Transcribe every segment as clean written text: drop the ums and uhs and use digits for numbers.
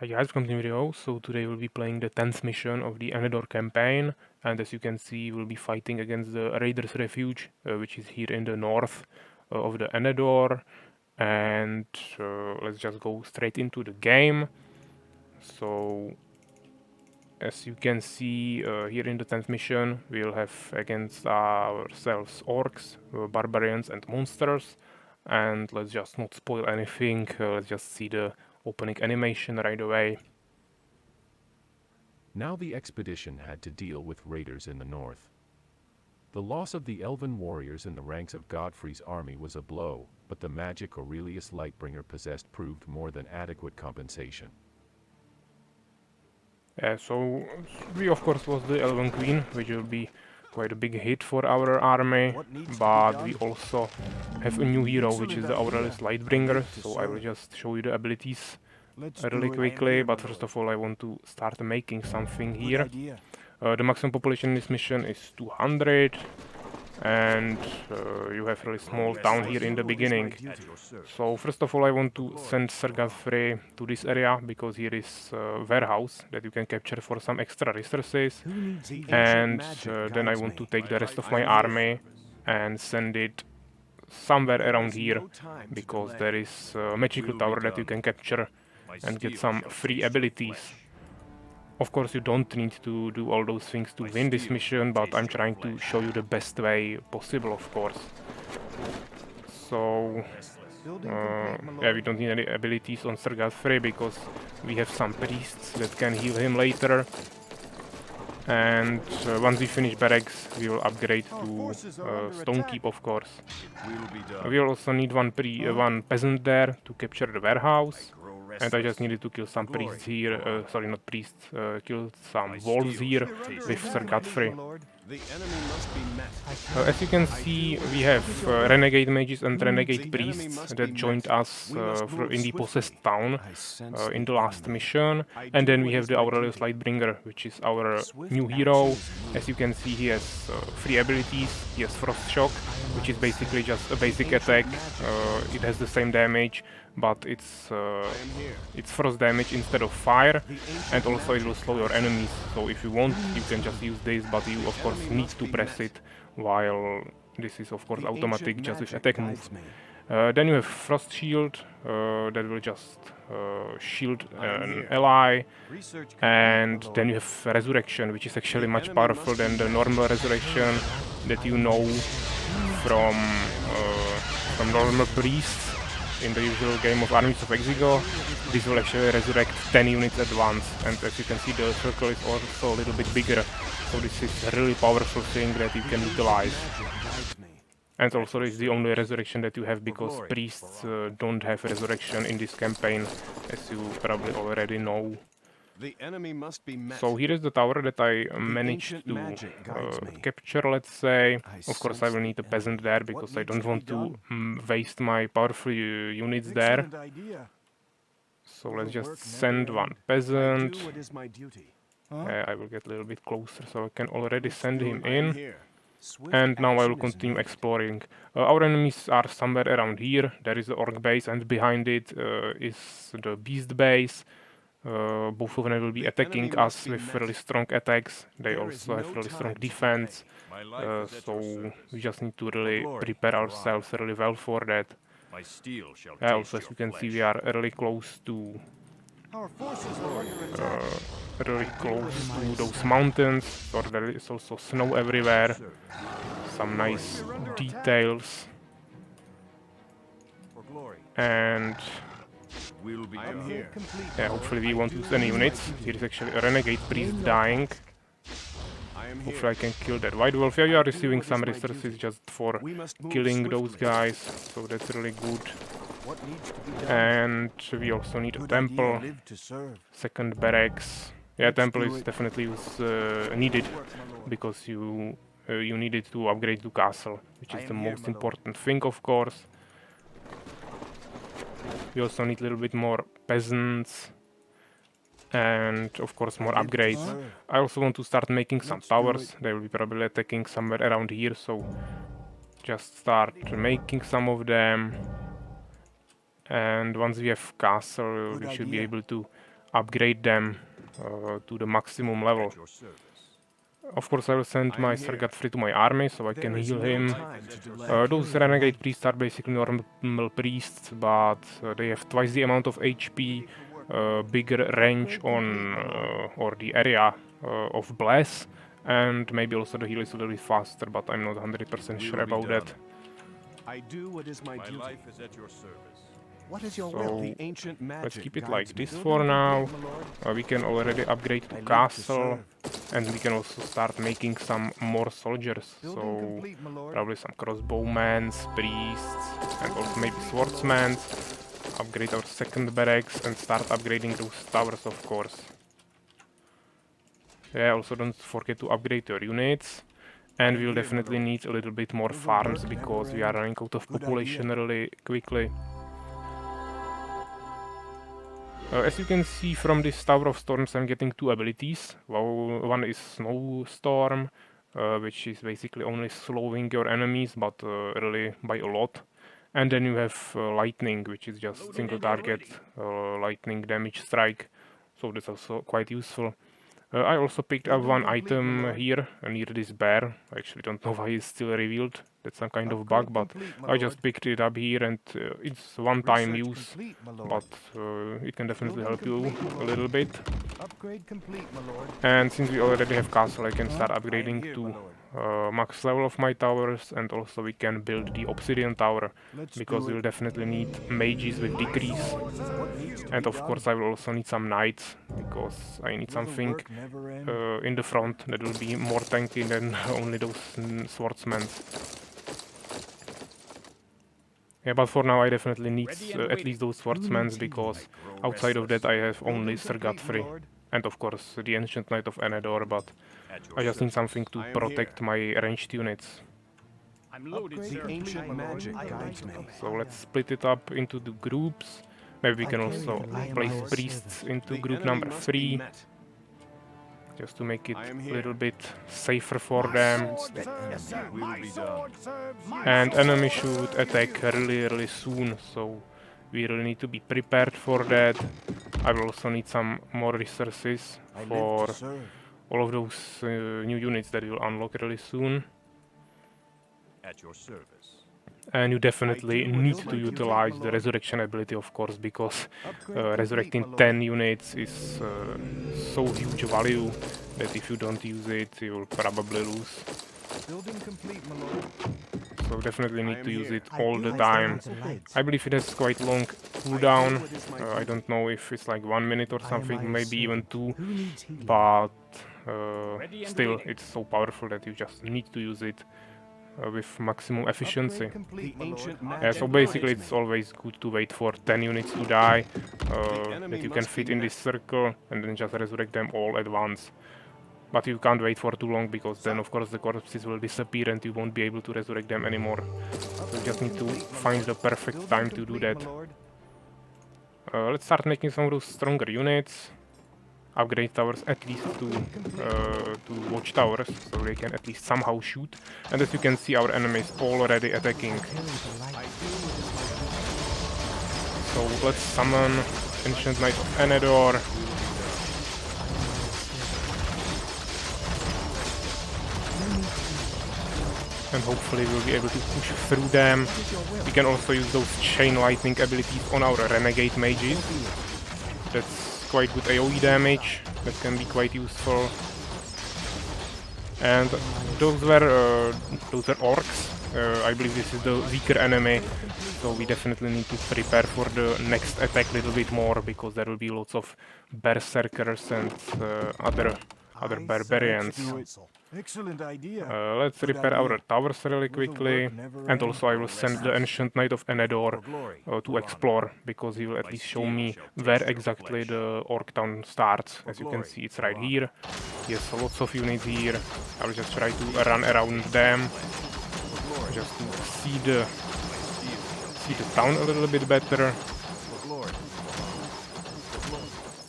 Hi guys, welcome to the video. So today we'll be playing the 10th mission of the Enedor Campaign, and as you can see we'll be fighting against the Raiders Refuge, which is here in the north of the Enedor, and let's just go straight into the game. So as you can see here in the 10th mission we'll have against ourselves orcs, barbarians and monsters, and let's just not spoil anything, let's just see the opening animation right away. Now the expedition had to deal with raiders in the north. The loss of the elven warriors in the ranks of Godfrey's army was a blow, but the magic Aurelius Lightbringer possessed proved more than adequate compensation. So we of course lost the Elven Queen, which will be quite a big hit for our army, but we also have a new hero, which is the Aurelius Lightbringer, so I will just show you the abilities really quickly, but first of all I want to start making something here. The maximum population in this mission is 200, and you have really small town here in the beginning. So first of all I want to send Sir Godfrey to this area, because here is a warehouse that you can capture for some extra resources, and then I want to take the rest of my army and send it somewhere around here, because there is a magical tower that you can capture and get some free abilities. Of course, you don't need to do all those things to win this mission, but I'm trying to show you the best way possible, of course. So, yeah, we don't need any abilities on Sir Godfrey, because we have some priests that can heal him later. And once we finish barracks, we will upgrade to Stone Keep, of course. We will also need one peasant there to capture the warehouse. And I just needed to kill some priests here, sorry, not priests, kill some wolves here with Sir Godfrey. As you can see, we have renegade mages and renegade priests that joined us in the possessed town in the last mission. And then we have the Aurelius Lightbringer, which is our new hero. As you can see, he has 3 abilities. He has Frost Shock, which is basically just a basic attack. It has the same damage, but it's frost damage instead of fire, and also it will slow your enemies. So if you want, you can just use this, but you of course need to press it, while this is of course automatic just with attack move. Then you have Frost Shield, that will just shield an ally, and then you have Resurrection, which is actually much powerful than the normal Resurrection that you know from normal priests in the usual game of Armies of Exigo. This will actually resurrect 10 units at once, and as you can see the circle is also a little bit bigger, so this is a really powerful thing that you can utilize. And also it's the only resurrection that you have, because priests don't have resurrection in this campaign, as you probably already know. So here is the tower that I managed to capture, let's say. Of course I will need a peasant there, because I don't want to waste my powerful units there. So let's just send one peasant. I will get a little bit closer so I can already send him in. And now I will continue exploring. Our enemies are somewhere around here. There is the orc base, and behind it is the beast base. Both of them will be attacking us with really strong attacks. They also have really strong defense, so we just need to really prepare ourselves really well for that. Also, as you can see, we are really close to those mountains, so there is also snow everywhere. Some nice details. And yeah, hopefully we won't lose any units. Here is actually a renegade priest dying. Hopefully I can kill that white wolf. Yeah, you are receiving some resources just for killing those guys, so that's really good. And we also need a temple, second barracks. Yeah, temple is definitely needed, because you need it to upgrade to castle, which is the most important thing, of course. We also need a little bit more peasants, and of course more upgrades. I also want to start making some towers. They will be probably attacking somewhere around here, so just start making some of them. And once we have castle, we should be able to upgrade them to the maximum level. Of course, I will send my Sir Godfrey to my army so I can heal him. Those renegade priests are basically normal priests, but they have twice the amount of HP, bigger range on or the area of bless, and maybe also the heal is a little bit faster, but I'm not 100% sure about that. I do what is my duty. Life is at your service. What is your So will? The ancient magic let's keep it guides like me. this for now. We can already upgrade to I live to castle, serve. and we can also start making some more soldiers. Building So complete, my lord. probably some crossbowmen, priests, and also maybe swordsmen. Upgrade our second barracks and start upgrading those towers, of course. Yeah, also don't forget to upgrade your units. And we'll definitely need a little bit more farms because we are running out of population really quickly. As you can see from this Tower of Storms, I'm getting two abilities. Well, one is Snowstorm, which is basically only slowing your enemies, but really by a lot. And then you have Lightning, which is just single target lightning damage strike. So that's also quite useful. I also picked up one item here near this bear. I actually don't know why it's still revealed. That's some kind of bug, but I just picked it up here and it's one-time use, but it can definitely help you a little bit. Upgrade complete, my lord. And since we already have castle, I can start upgrading to max level of my towers, and also we can build the obsidian tower, because we'll definitely need mages with decrease. And of course I will also need some knights, because I need something in the front that will be more tanky than only those swordsmen. Yeah, but for now I definitely need at least those swordsmen, because outside of that I have only Sir Godfrey. And of course the Ancient Knight of Enedor, but I just need something to protect my ranged units. I'm loaded, sir. Ancient magic guides me. So let's split it up into the groups. Maybe we can also place priests into group number 3, just to make it a little bit safer for them. And enemy should attack really soon, so we really need to be prepared for that. I will also need some more resources for all of those new units that will unlock really soon. At your service. And you definitely need to utilize the resurrection ability, of course, because resurrecting 10 units is so huge value that if you don't use it, you will probably lose. So definitely need to use it all the time. I believe it has quite long cooldown. I don't know if it's like 1 minute or something, maybe even 2, but still it's so powerful that you just need to use it with maximum efficiency. Yeah, so basically it's always good to wait for 10 units to die, that you can fit in this circle, and then just resurrect them all at once. But you can't wait for too long, because then of course the corpses will disappear and you won't be able to resurrect them anymore. So you just need to find the perfect time to do that. Let's start making some of those stronger units. Upgrade towers at least to watchtowers, so they can at least somehow shoot. And as you can see, our enemy is already attacking. So let's summon Ancient Knight of Enedor. And hopefully we'll be able to push through them. We can also use those chain lightning abilities on our renegade mages. That's quite good AoE damage, that can be quite useful. And those were orcs. I believe this is the weaker enemy, so we definitely need to prepare for the next attack a little bit more, because there will be lots of berserkers and other barbarians. Excellent idea. Let's repair our towers really quickly, and also I will send the Ancient Knight of Enedor to explore, because he will at least show me where exactly the Orc Town starts. As you can see, it's right here. He has lots of units here. I will just try to run around them, just to see the town a little bit better.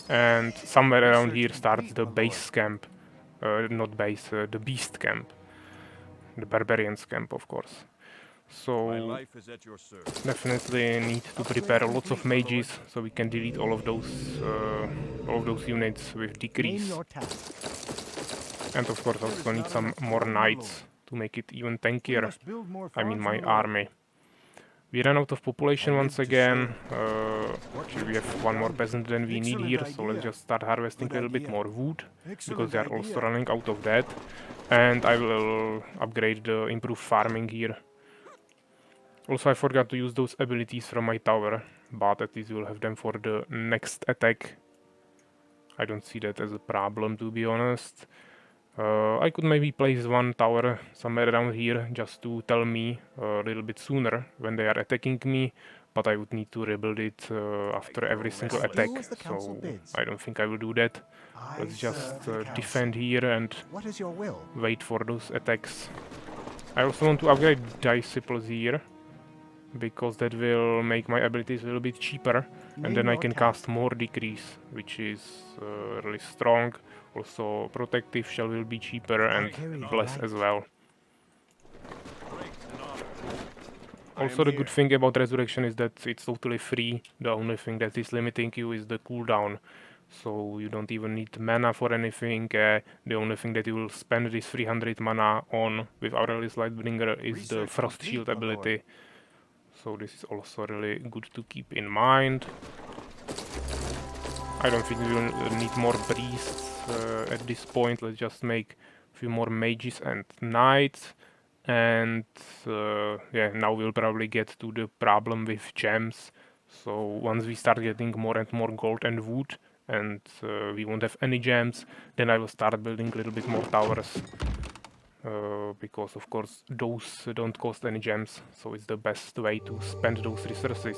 And somewhere around here starts the base camp. Not base, the beast camp. The barbarians camp, of course. So life is at your service. definitely need to prepare lots of mages so we can delete all of those units with Name decrease. your task. And of course also need some more knights to make it even We tankier. must build more I mean farms, my my lord. army. We ran out of population once again. Actually we have one more peasant than we need here, so let's just start harvesting a little bit more wood, because they are also running out of that. And I will upgrade the improved farming here. Also I forgot to use those abilities from my tower, but at least we'll have them for the next attack. I don't see that as a problem, to be honest. I could maybe place one tower somewhere around here just to tell me a little bit sooner when they are attacking me, but I would need to rebuild it after every single attack, so I don't think I will do that. Let's just defend here and What is your will? wait for those attacks. I also want to upgrade disciples here, because that will make my abilities a little bit cheaper, and then I can cast more decrease, which is really strong. Also protective shell will be cheaper and bless as well. Also the good thing about resurrection is that it's totally free. The only thing that is limiting you is the cooldown. So you don't even need mana for anything. The only thing that you will spend this 300 mana on with Aurelius Lightbringer is the Frost Shield ability. So this is also really good to keep in mind. I don't think we will need more priests at this point. Let's just make a few more mages and knights. And yeah, now we'll probably get to the problem with gems. So once we start getting more and more gold and wood, and we won't have any gems, then I will start building a little bit more towers. Because of course those don't cost any gems, so it's the best way to spend those resources.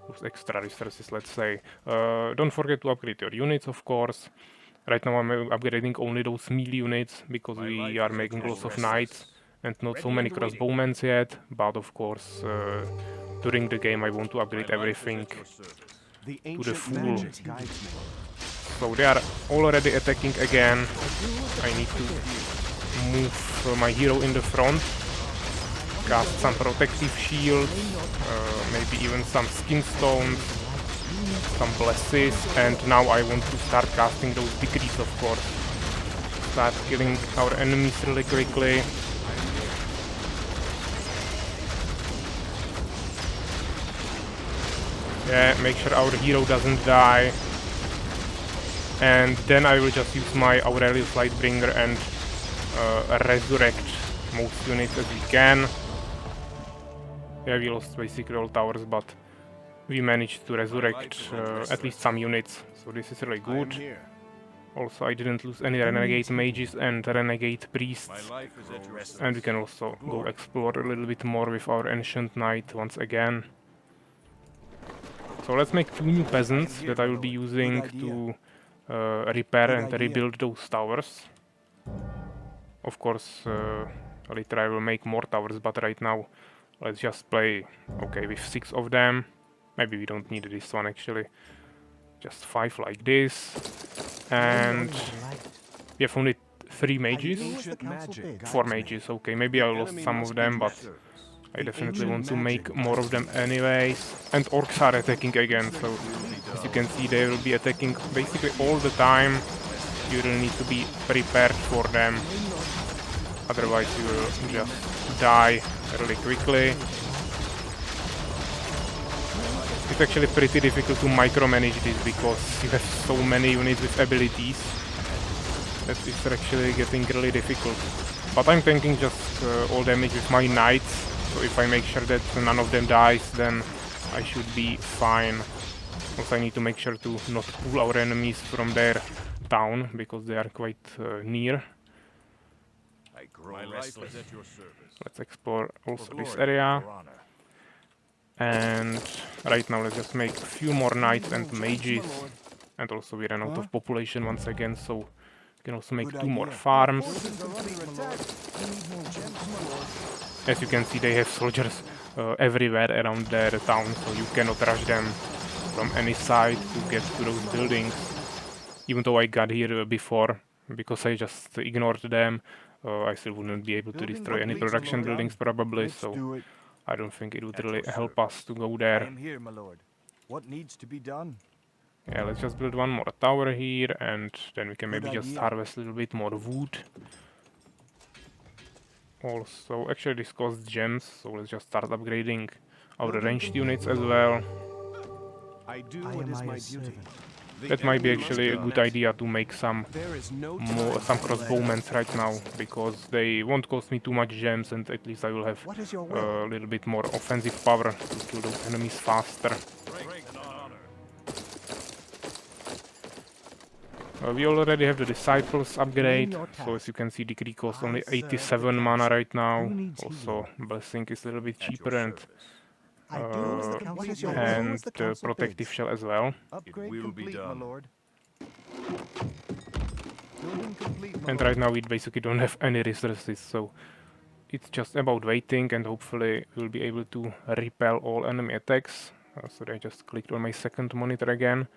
Those extra resources, let's say. Don't forget to upgrade your units, of course. Right now I'm upgrading only those melee units, because we are making lots of knights and not so many crossbowmen yet, but of course during the game I want to upgrade everything to the full. So they are already attacking again. I need to move my hero in the front, cast some protective shields, maybe even some skin stones, some blesses, and now I want to start casting those decrees, of course. Start killing our enemies really quickly. Yeah, make sure our hero doesn't die. And then I will just use my Aurelius Lightbringer and resurrect most units as we can. Yeah, we lost basically all towers, but we managed to resurrect at least some units, so this is really good. Also, I didn't lose any renegade mages and renegade priests, and we can also go explore a little bit more with our ancient knight once again. So let's make 2 new peasants that I will be using to repair and rebuild those towers. Of course, later I will make more towers, but right now let's just play, okay, with 6 of them. Maybe we don't need this one actually. Just 5 like this. And we have only 3 mages. 4 mages, okay, maybe I lost some of them, but I definitely want to make more of them anyways. And orcs are attacking again, so as you can see they will be attacking basically all the time. You really need to be prepared for them, otherwise you will just die really quickly. It's actually pretty difficult to micromanage this, because you have so many units with abilities that it's actually getting really difficult. But I'm tanking just all damage with my knights, so if I make sure that none of them dies, then I should be fine. Also I need to make sure to not pull our enemies from their town, because they are quite near. Let's explore also this area. And right now let's just make a few more knights and mages. And also we ran out of population once again, so we can also make 2 more farms. As you can see, they have soldiers everywhere around their town, so you cannot rush them from any side to get to those buildings. Even though I got here before, because I just ignored them, I still wouldn't be able to Building destroy any complete, my production lord. buildings probably, Let's so do it. I don't think it would At really your help us to go I there. am here, my lord. What needs to be done? Yeah, let's just build one more tower here, and then we can Good maybe just idea. harvest a little bit more wood. Also, actually this costs gems, so let's just start upgrading our Building ranged complete, units my as lord. well. I do what is my duty. The That might be enemy must actually a be good met. idea to make some There is no more time to delay. crossbowmen right now, because they won't cost me too much gems, and at least I will have What is your will? a little bit more offensive power to kill those enemies faster. We already have the disciples upgrade, your so as you can see, decree costs I only serve the 87 mana council. right now. Who needs Also, blessing is a little bit At your cheaper, and service. What is your and will? protective shell as well. Upgrade will be complete, my done. lord. Building complete, my And lord. right now we basically don't have any resources, so it's just about waiting, and hopefully we'll be able to repel all enemy attacks. So I just clicked on my second monitor again.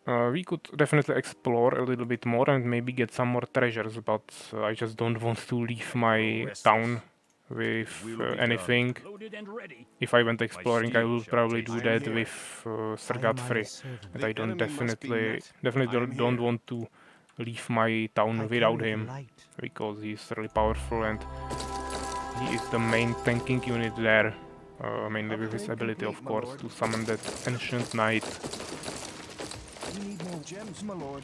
We could definitely explore a little bit more and maybe get some more treasures, but I just don't want to leave my town with anything. If I went exploring, I will probably do that with Sir Godfrey, and The I don't enemy must be met. definitely I am don't here. want to leave my town without him, because he's really powerful and he is the main tanking unit there, mainly with his Upgrade ability, of complete, my course, lord. to summon that ancient knight. We need more gems, my lord.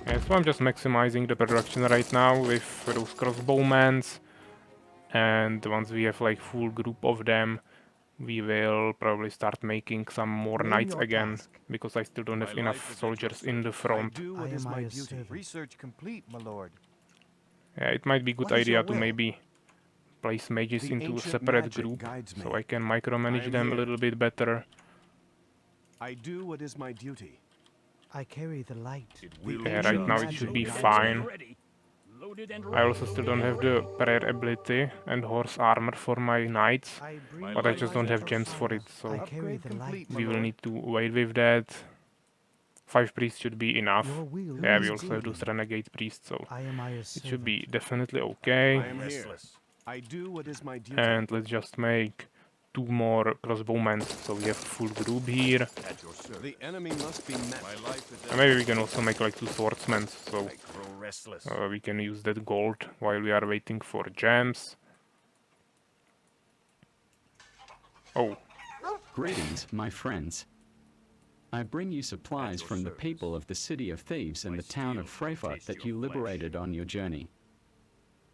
Yeah, so I'm just maximizing the production right now with those crossbowmans, and once we have like full group of them, we will probably start making some more Name knights your again, task. because I still don't have My enough life is at your soldiers in the service. I front. do what is my duty. Research complete, my lord. Yeah, it might be a good What is your idea to will? maybe place mages The into a ancient separate magic group, guides me. so I can I micromanage am them a here. little bit better. I do what is my duty. I carry the light. It will Yeah, be right done. now it should be fine. I also still don't have the prayer ability and horse armor for my knights, I bring but I life just is don't at have your gems for it, I so carry Upgrade the complete, light. my we will lord. need to wait with that. 5 priests should be enough. Your will Yeah, is we also have good. those renegade priests, so I am Aya's it should be servant. definitely I okay. am here. I do what is my duty. And let's just make 2 more crossbowmen, so we have full group here. At your service. The enemy must be met. My life is And at maybe we can also make like 2 swordsmen, so I grow restless. we can use that gold while we are waiting for gems. Oh, Greetings, my friends. I bring you supplies from the people of the city of Thieves and the town of Freifort that you liberated on your journey.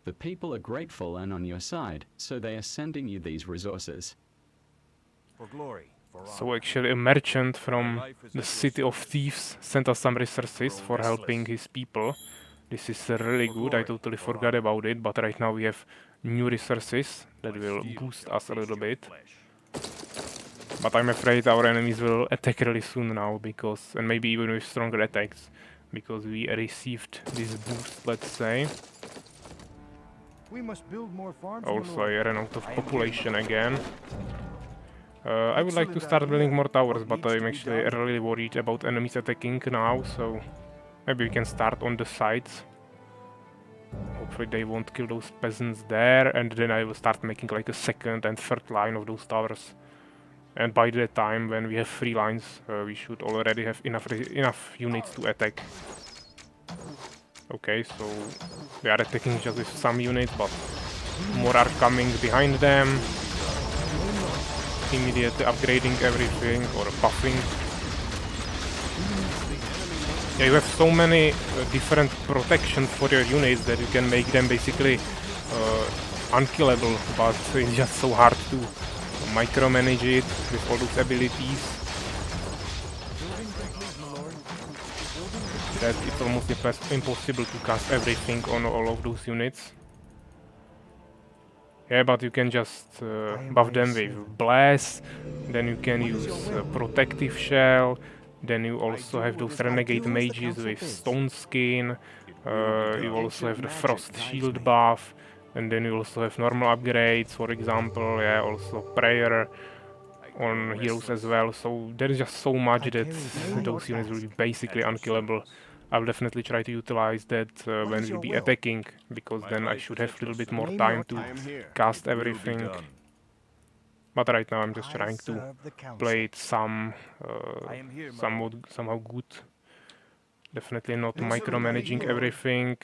The people are grateful and on your side, so they are sending you these resources. For glory, for honor. so actually a merchant from the city of thieves sent us some resources for helping his people. This is really good, I totally forgot about it, but right now we have new resources that will boost us a little bit. But I'm afraid our enemies will attack really soon now, because, and maybe even with stronger attacks, because we received this boost, let's say. We must build more farms, my Also, lord. I ran out of I am population here. again. I would like to Excellent start idea. building more towers, What but needs to I'm be actually done? really worried about enemies attacking now, so maybe we can start on the sides. Hopefully they won't kill those peasants there, and then I will start making like a second and third line of those towers. And by the time when we have 3 lines, we should already have enough units to attack. Okay, so they are attacking just with some units, but more are coming behind them. Immediately upgrading everything or buffing. Yeah, you have so many different protections for your units that you can make them basically unkillable, but it's just so hard to micromanage it with all those abilities that it's almost impossible to cast everything on all of those units. Yeah, but you can just buff them with blast, then you can use protective shell, then you also have those renegade mages with stone skin, you also have the frost shield buff, and then you also have normal upgrades, for example, yeah, also prayer on heroes as well, so there is just so much that those units will be basically unkillable. I'll definitely try to utilize that when we'll be attacking, because then I should have a little bit more time to cast everything. But right now I'm just trying to play it somehow good. Definitely not micromanaging everything,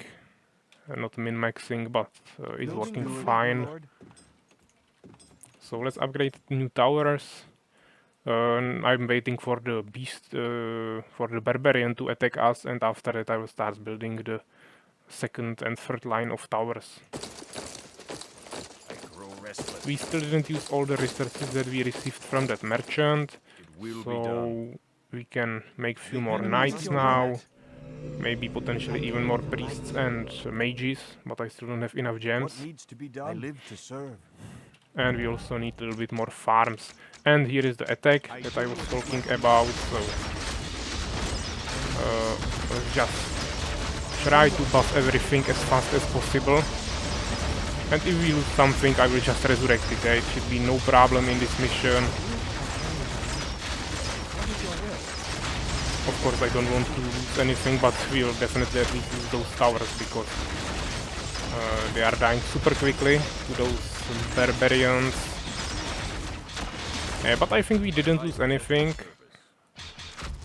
not min-maxing, but it's working fine. So let's upgrade new towers. I'm waiting for the beast, for the barbarian to attack us, and after that I will start building the second and third line of towers. We still didn't use all the resources that we received from that merchant, so we can make few more knights now, maybe potentially even more priests and mages, but I still don't have enough gems. And we also need a little bit more farms. And here is the attack that I was talking about, so let's just try to buff everything as fast as possible. And if we lose something, I will just resurrect it. It should be no problem in this mission. Of course, I don't want to lose anything, but we'll definitely at least lose those towers, because they are dying super quickly to those barbarians. But I think we didn't lose anything,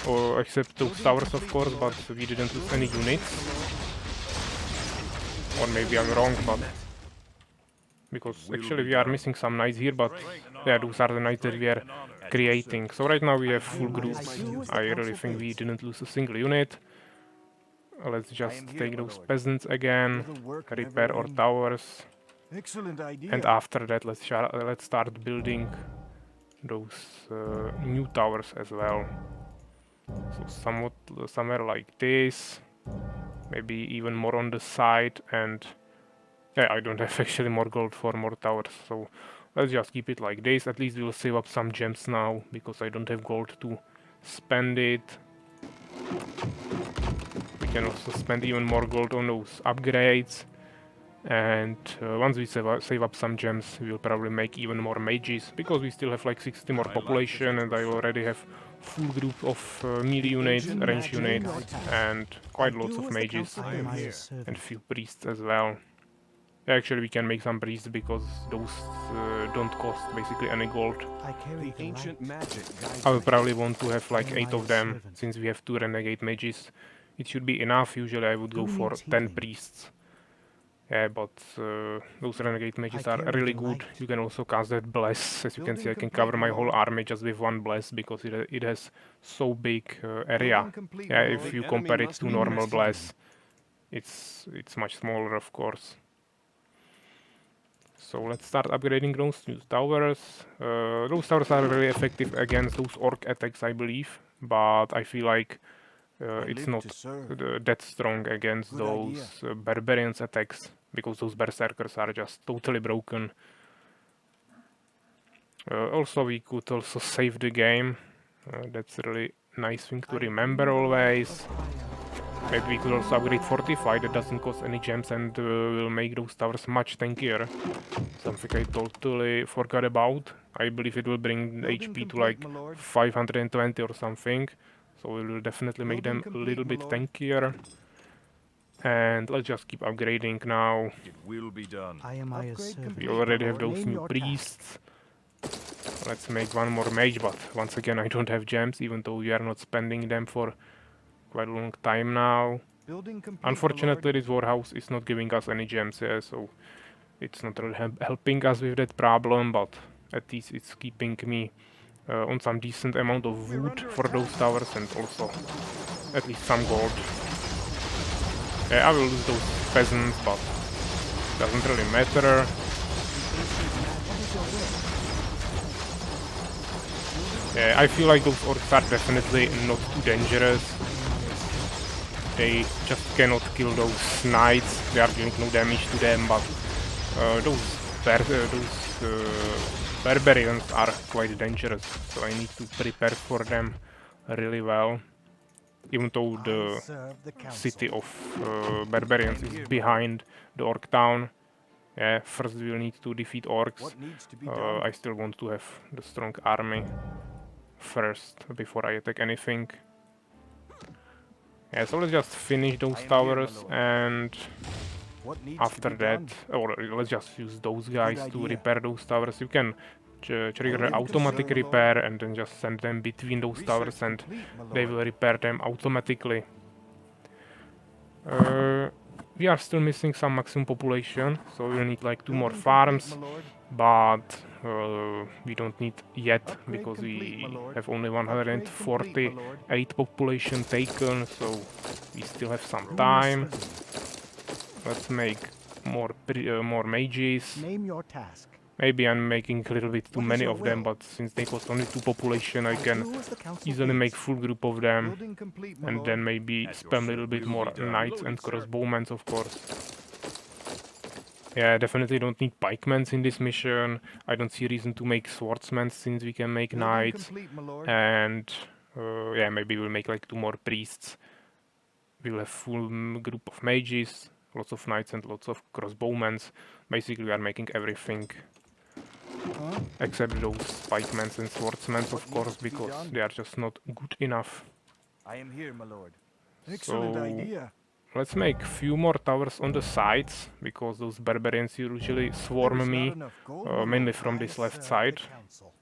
or except those towers, of course, but we didn't lose any units. Or maybe I'm wrong, but because actually we are missing some knights here, but yeah, those are the knights that we are creating. So right now we have full groups. I really think we didn't lose a single unit. Let's just take those peasants again, repair our towers, and after that let's start building those new towers as well. So somewhere like this, maybe even more on the side, and yeah, I don't have actually more gold for more towers, so let's just keep it like this. At least we'll save up some gems now, because I don't have gold to spend it. We can also spend even more gold on those upgrades, and once we save up some gems, we'll probably make even more mages, because we still have like 60 more population, and I already have full group of melee units, range units, and quite lots of mages, and few priests as well. Actually, we can make some priests, because those don't cost basically any gold. I will probably want to have like 8 of them, since we have 2 renegade mages. It should be enough. Usually I would go for 10 priests. Yeah, but those renegade mages are really good. You can also cast that bless. As you can see, I can cover my whole army just with one bless, because it has so big area. Yeah, if you compare it to normal bless, it's much smaller, of course. So let's start upgrading those new towers. Those towers are really effective against those orc attacks, I believe, but I feel like it's not that strong against those barbarians attacks, because those berserkers are just totally broken. Also, we could also save the game. That's a really nice thing to remember always. Maybe we could also upgrade Fortify, that doesn't cost any gems, and will make those towers much tankier. Something I totally forgot about. I believe it will bring the HP to like 520 or something. So we will definitely make them a little bit tankier. And let's just keep upgrading now. We already have those new priests. Let's make one more mage, but once again I don't have gems, even though we are not spending them for quite a long time now. Unfortunately, this warhouse is not giving us any gems, yeah, so it's not really helping us with that problem, but at least it's keeping me on some decent amount of wood for those towers, and also at least some gold. Yeah, I will lose those peasants, but doesn't really matter. Yeah, I feel like those orcs are definitely not too dangerous. They just cannot kill those knights. They are doing no damage to them, but those barbarians are quite dangerous, so I need to prepare for them really well. Even though the city of barbarians is behind the orc town. Yeah, first we'll need to defeat orcs. I still want to have the strong army first, before I attack anything. Yeah, so let's just finish those towers, and What needs after to be that, done? or let's just use those guys to idea. repair those towers. You can trigger Building automatic complete, my repair and then just send them between those towers, and complete, my they lord. will repair them automatically. We are still missing some maximum population, so we'll need like 2 more Building complete, farms, my lord. but we don't need yet Upgrade because complete, my we lord. have only Upgrade complete, my lord. 148 population taken, so we still have some Who time. is present? Let's make more mages. Name your task. Maybe I'm making a little bit too What is many your of them, will? but since they cost only 2 population, I can do as the council easily make bids. full group of them, Building complete, my and lord. then maybe At your spam a little bit service. more Will be done. knights and Loaded, sir. crossbowmen, of course. Yeah, definitely don't need pikemen in this mission. I don't see reason to make swordsmen since we can make Building knights. complete, my lord. And yeah, maybe we'll make like 2 more priests. We'll have full group of mages, lots of knights and lots of crossbowmen. Basically, we are making everything except those pikemen and swordsmen, of course, because they are just not good enough. I am here, my lord. Excellent So idea. let's make few more towers on the sides, because those barbarians usually There swarm is me, not enough gold, my mainly lord. from I this left serve side. the council.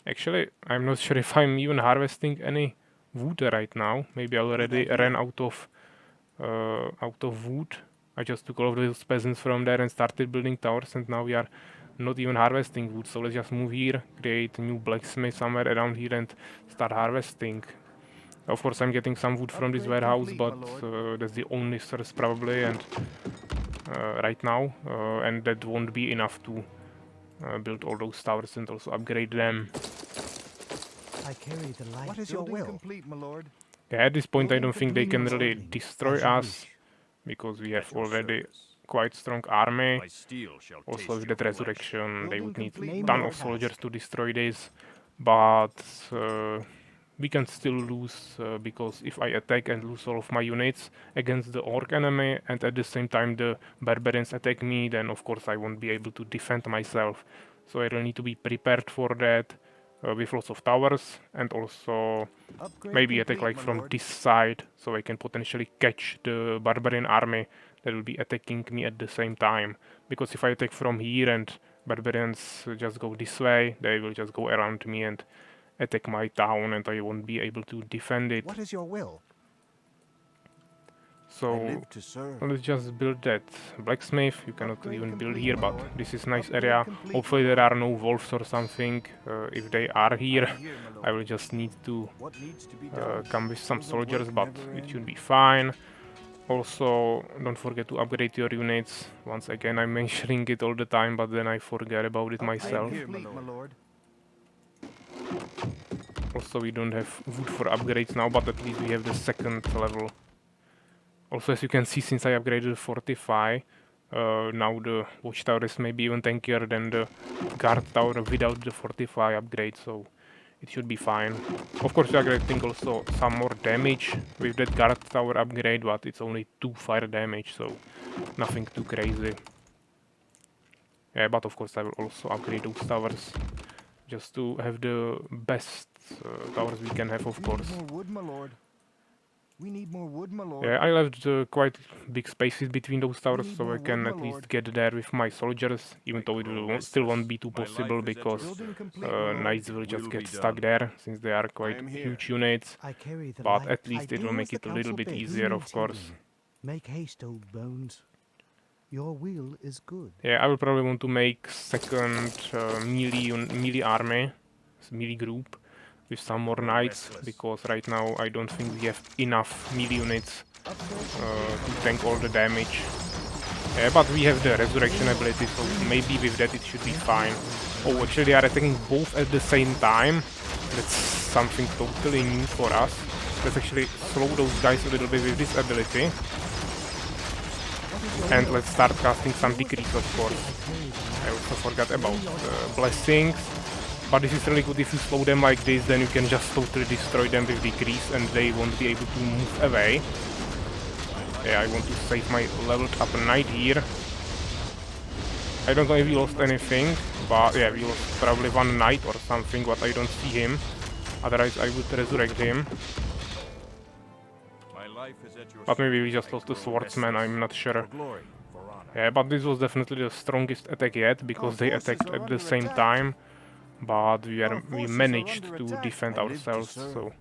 Actually, I'm not sure if I'm even harvesting any wood right now. Maybe I already idea. ran out of wood. I just took all of those peasants from there and started building towers, and now we are not even harvesting wood. So let's just move here, create a new blacksmith somewhere around here, and start harvesting. Of course, I'm getting some wood from this Upgrade warehouse, complete, but my lord. that's the only source probably, and right now, and that won't be enough to build all those towers and also upgrade them. I carry the light. What is your Building will? Complete, my lord. Yeah, at this point, I Building don't think they can complete, really building, destroy as you us, wish. because we have At your already service. quite strong army. My steel shall Also, taste with your that flesh. resurrection, they Building would need complete, a my ton lord. of soldiers to destroy this, but we can still lose, because if I attack and lose all of my units against the orc enemy, and at the same time the barbarians attack me, then of course I won't be able to defend myself. So I really need to be prepared for that, with lots of towers, and also Upgrade maybe attack complete, like my from lord. this side, so I can potentially catch the barbarian army that will be attacking me at the same time. Because if I attack from here and barbarians just go this way, they will just go around me and attack my town, and I won't be able to defend it. What is your will? I So live to serve. let's just build that blacksmith. You cannot Upgrade even build complete, here, my but lord. this is nice Upgrade area. complete, Hopefully my there lord. are no wolves or something. If they are here, I am here, my lord. I will just need to What needs to be done? come with some Will the soldiers, work but never it end? should be fine. Also, don't forget to upgrade your units. Once again, I'm mentioning it all the time, but then I forget about it Upgrade myself. complete, my lord. Also, we don't have wood for upgrades now, but at least we have the second level. Also, as you can see, since I upgraded Fortify, now the watchtower is maybe even tankier than the guard tower without the Fortify upgrade, so it should be fine. Of course, we are getting also some more damage with that guard tower upgrade, but it's only 2 fire damage, so nothing too crazy. Yeah, but of course I will also upgrade those towers, just to have the best towers we can have, of We course. need more wood, my lord. We need more wood, my lord. Yeah, I left quite big spaces between those towers, need so more I can wood, my at least lord. get there with my soldiers, even though it will still won't be too possible, because Building complete, my lord. knights will just Will get be stuck done. there, since they are quite am here. huge units, I carry the but light. at least I it will do make as it the a little council bit bids. easier, Who of needs course. healing? Make haste, old bones. Your will is good. Yeah, I will probably want to make second melee army, melee group, with some more knights, because right now I don't think we have enough melee units to tank all the damage. Yeah, but we have the resurrection ability, so maybe with that it should be fine. Oh, actually they are attacking both at the same time. That's something totally new for us. Let's actually slow those guys a little bit with this ability. And let's start casting some decrease, of course. I also forgot about blessings. But this is really good. If you slow them like this, then you can just totally destroy them with decrease and they won't be able to move away. Yeah, I want to save my leveled up knight here. I don't know if we lost anything, but yeah, we lost probably one knight or something, but I don't see him. Otherwise, I would resurrect him. My life is at your But maybe we service. just I lost the grow swordsman, restless. I'm not sure. For glory, for honor. Yeah, but this was definitely the strongest attack yet, because they forces attacked are at the under same attack. time. But we Our forces are managed under to attack. defend I live to ourselves, serve. so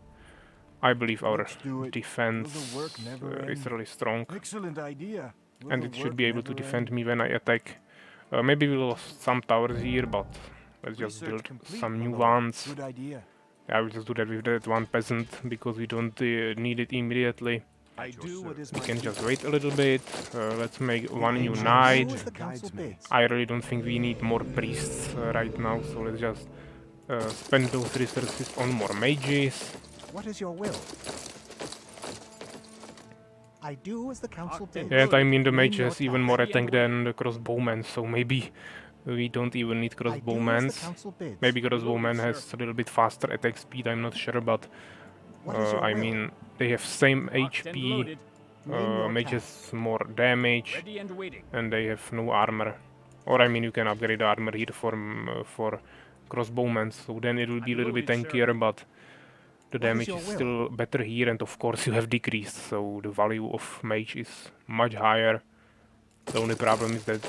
I believe our Let's do it. defense Will the work never is end? really strong. Excellent idea. Will And the it should work be able to never defend end? me when I attack. Maybe we lost some towers here, but let's just Research build complete, some my new lord. ones. Good idea. I will just do that with that one peasant, because we don't need it immediately. I do what is We my can duty. just wait a little bit. Let's make one new I knight. do as the council bids. I really don't think we need more priests right now, so let's just spend those resources on more mages. What is your will? I do as the council bids. And I mean the Name mage your has even task. more attack than the crossbowman, so maybe we don't even need I do as the crossbowmans. council bids. Maybe crossbowman has a little bit faster attack speed, I'm not sure, but What is your I will? mean they have same HP, Name your mage task. has more damage, and they have no armor. Or I mean you can upgrade the armor here for crossbowmen, so then it will be a little bit tankier, but the What is damage your is will? still better here, and of course you have decreased, so the value of mage is much higher. The only problem is that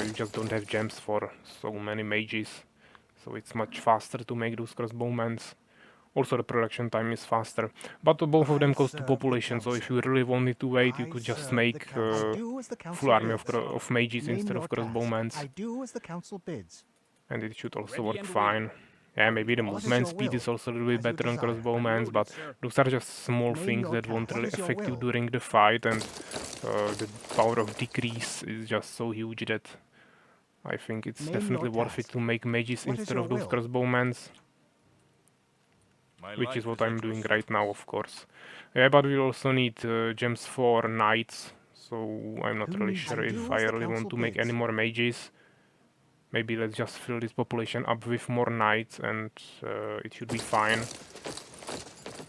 you just don't have gems for so many mages, so it's much faster to make those crossbowmen. Also the production time is faster, but both of them I cost to serve the population, so if council. you really wanted to wait, you I could just serve the make council. I do as the full council army bids. of mages Name instead your of task. crossbowmen, I do as the council bids. and it should also work fine. Yeah, maybe the What is movement your speed will? is also a little bit As you better on desire. crossbowmen, but those are just small Name things your that won't task. really What is your affect you will? during the fight, and the power of decrease is just so huge that I think it's Name definitely your worth it task. to make mages What is instead your of those will? crossbowmen, My which life is what at I'm your doing right now, service. of course. Yeah, but we also need gems for knights, so I'm not Who really needs sure I if do I as the really want council to make any bids. more mages. Maybe let's just fill this population up with more knights, and it should be fine.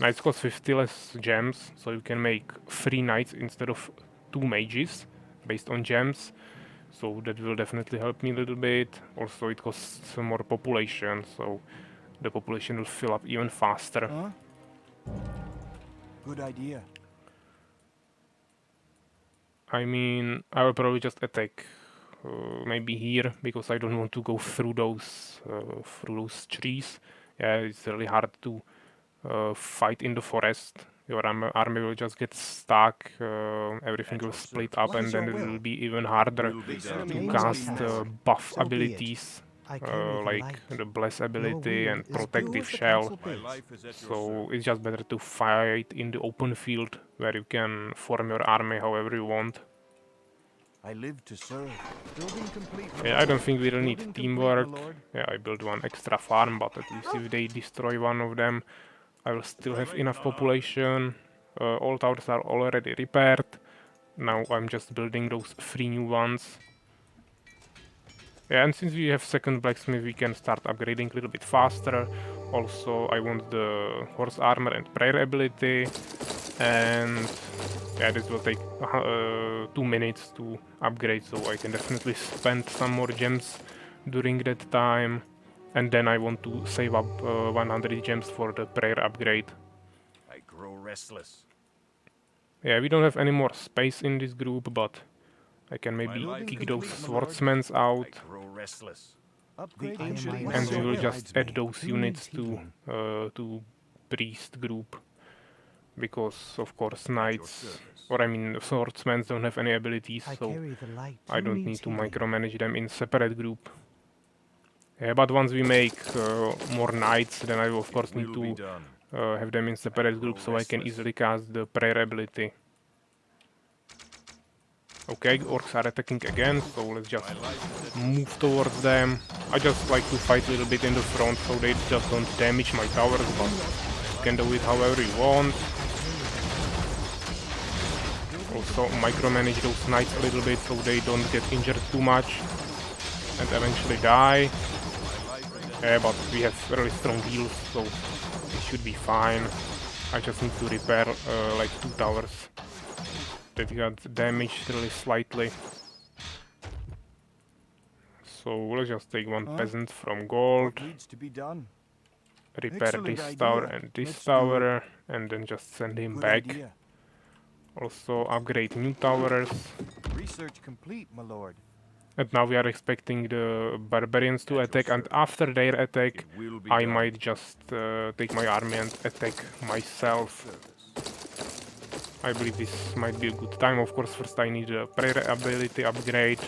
Knights cost 50 less gems, so you can make 3 knights instead of 2 mages based on gems. So that will definitely help me a little bit. Also it costs more population, so the population will fill up even faster. Huh? Good idea. I mean, I will probably just attack maybe here, because I don't want to go through those trees. Yeah, it's really hard to fight in the forest. Your army will just get stuck, everything will split up, What and is then your it will? will be even harder Will be done. to Name your cast task. buff So be it. abilities, I carry the like light. the bless Your ability will and is do protective as the shell. council My bids. life is at your So service. it's just better to fight in the open field, where you can form your army however you want. I live to serve. Building complete. my Yeah, I lord. don't think we really need Building complete, my teamwork. lord. Yeah, I built one extra farm, but at least if they destroy one of them, I will still have enough population. All towers are already repaired. Now I'm just building those 3 new ones. Yeah, and since we have second blacksmith, we can start upgrading a little bit faster. Also, I want the horse armor and prayer ability. And yeah, this will take 2 minutes to upgrade, so I can definitely spend some more gems during that time. And then I want to save up 100 gems for the prayer upgrade. I grow restless. Yeah, we don't have any more space in this group, but I can maybe life kick is those complete, my lord. swordsmen I out, grow restless. Upgrade I am ancient my weapons. and we will What's your just add those Who units needs healing? to priest group, because of course At your knights, service. or I mean swordsmen don't have any abilities, I so carry the light. I Who don't needs need to healing? micromanage them in separate group. Yeah, but once we make more knights, then I will of course need Will be to done. have them in separate grow groups, so I can restless. easily cast the prayer ability. Okay, orcs are attacking again, so let's just My life is at move towards them. I just like to fight a little bit in the front, so they just don't damage my towers, but you can do it however you want. Also micromanage those knights a little bit so they don't get injured too much and eventually die. Yeah, but we have really strong heals, so it should be fine. I just need to repair like 2 towers that got damaged really slightly. So let's just take one Huh? peasant from gold. What needs to be done? repair Excellent this idea. tower and this Let's do tower, and then just send him Good back. idea. Also upgrade new towers. Research complete, my lord. And now we are expecting the barbarians to attack, and after their attack, It will be I done. might just take my army and attack myself. I believe this might be a good time. Of course, first I need a prayer ability upgrade.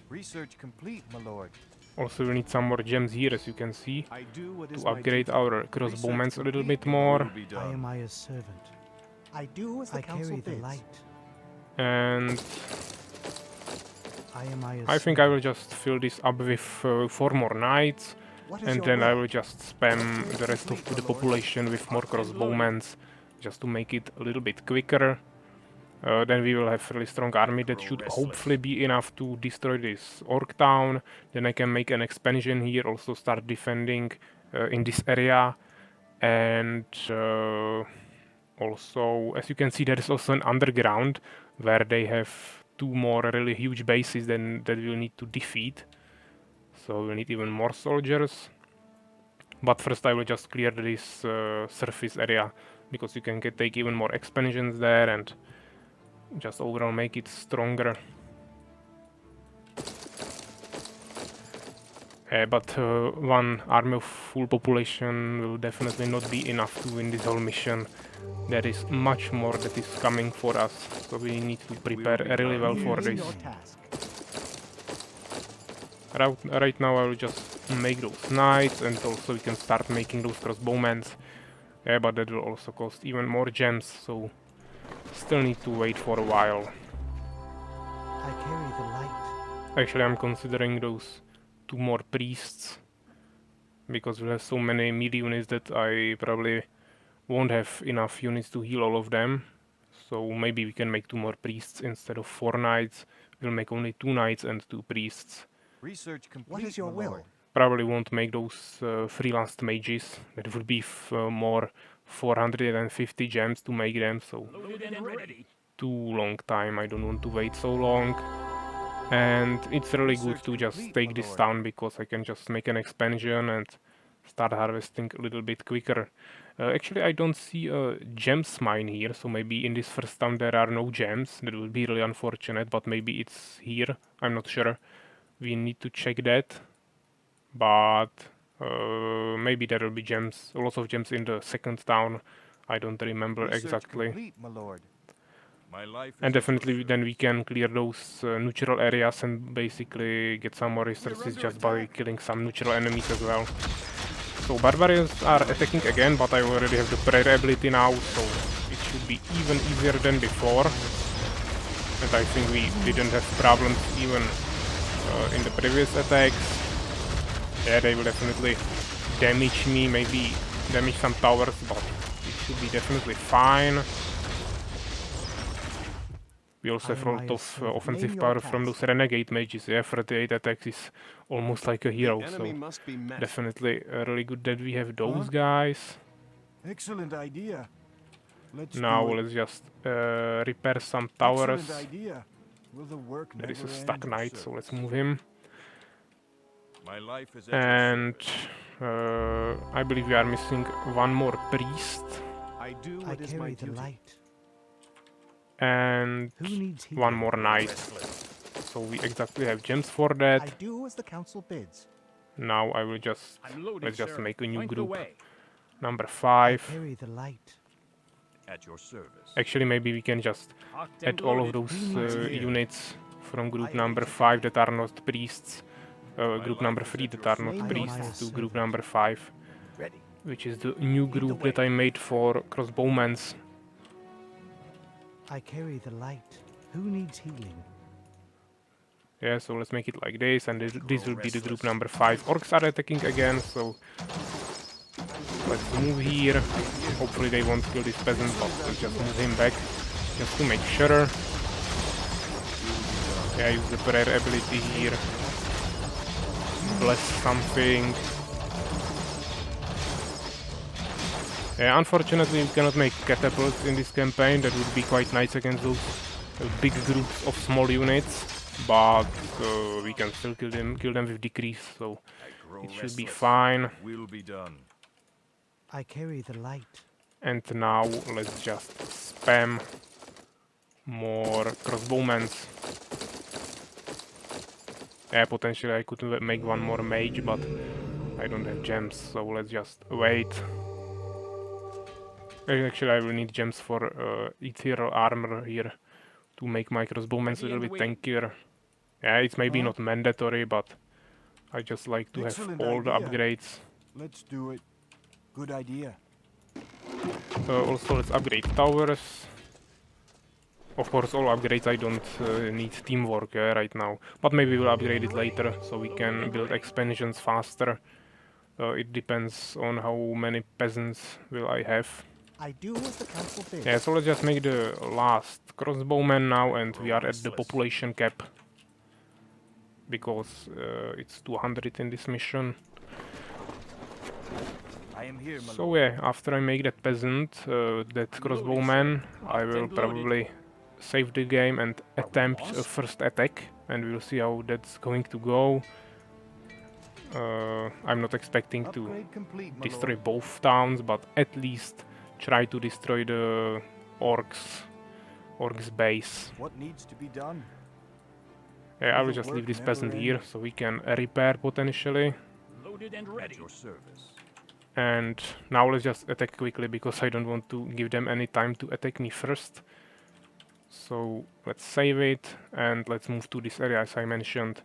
Research complete, my lord. Also, we need some more gems here, as you can see, I do what is to my upgrade duty. our crossbowmen a little bit Will more. be I done. am Aya's servant. I do as the I council carry the bids. light. And I am Aya's I think I will servant. just fill this up with 4 more knights, What is and your then I will? will just spam the rest of the population with more crossbowmen, just to make it a little bit quicker. Then we will have a really strong army that should hopefully be enough to destroy this orc town. Then I can make an expansion here, also start defending in this area. And also, as you can see, there is also an underground where they have 2 more really huge bases that we'll need to defeat. So we'll need even more soldiers. But first I will just clear this surface area, because you can take even more expansions there and just overall make it stronger. But one army of full population will definitely not be enough to win this whole mission. There is much more that is coming for us, so we need to prepare really well for Begin this. your task. Right now I will just make those knights, and also we can start making those crossbowmen. But that will also cost even more gems, so still need to wait for a while. I carry the light. Actually, I'm considering those 2 more priests, because we have so many melee units that I probably won't have enough units to heal all of them. So maybe we can make 2 more priests instead of 4 knights. We'll make only 2 knights and 2 priests. Research complete, What is your my will? lord. Probably won't make those freelance mages. That would be more 450 gems to make them, so too long time. I don't want to wait so long. And it's really good to just take this town, because I can just make an expansion and start harvesting a little bit quicker. Actually, I don't see a gems mine here, so maybe in this first town there are no gems. That would be really unfortunate, but maybe it's here. I'm not sure. We need to check that. But maybe there will be gems, lots of gems in the second town. I don't remember Research exactly. complete, my lord. My life is And at your definitely service. then we can clear those neutral areas and basically get some more resources just by killing some neutral enemies as well. So barbarians are attacking again, but I already have the prayer ability now, so it should be even easier than before. And I think we didn't have problems even in the previous attacks. Yeah, they will definitely damage me, maybe damage some towers, but it should be definitely fine. We also have a lot of offensive Name your power from task. those renegade mages. Yeah, 38 attacks is almost like a hero, The so enemy must be met. definitely really good that we have those Huh? guys. Excellent idea. Let's Now do it. let's just repair some towers. Excellent idea. Will the work There is a never stuck end? knight, so let's move him. My life is at your And service. I believe we are missing 1 more priest. I do I what is my carry the duty. light. And Who needs healing? 1 more knight. So we exactly have gems for that. I do as the council bids. Now I will just let's just make a new Point the group. way. Number I 5. carry the light. At your service. Actually, maybe we can just add all of those units from group number 5 that are not priests. Group number 3 that are not Name your priests task. to group number 5, Ready. which is the new group that I made for crossbowmen. I carry the light. Who needs healing? Yeah, so let's make it like this, and this will be the group number 5. Orcs are attacking again, so let's move here. Hopefully they won't kill this peasant, but we'll just move him back, just to make sure. Yeah, use the prayer ability here. Bless something. Yeah, unfortunately we cannot make catapults in this campaign. That would be quite nice against those big groups of small units, but we can still kill them with decrease, so It should be fine. Will be done. I carry the light. And now let's just spam more crossbowmen. Yeah, potentially I could make one more mage, but I don't have gems, so let's just wait. Actually, I will need gems for ethereal armor here to make my crossbowmen a little bit tankier. Yeah, it's maybe not mandatory, but I just like to have Excellent all the idea. upgrades. Let's do it. Good idea. Also, let's upgrade towers. Of course, all upgrades I don't need teamwork right now, but maybe we'll upgrade it later so we can build expansions faster. It depends on how many peasants will I have. I do as the council bids. Yeah, so let's just make the last crossbowman now, and we are at the population cap because it's 200 in this mission. I am here, my So yeah, after I make that peasant, that crossbowman, I will probably save the game and attempt a first attack, and we'll see how that's going to go. I'm not expecting to Upgrade complete, my destroy lord. both towns, but at least try to destroy the orcs base. What needs to be done? Yeah, I will The just leave work this never peasant here ends. so we can repair potentially. Loaded and ready. At your service. And now let's just attack quickly because I don't want to give them any time to attack me first. So let's save it and let's move to this area as I mentioned.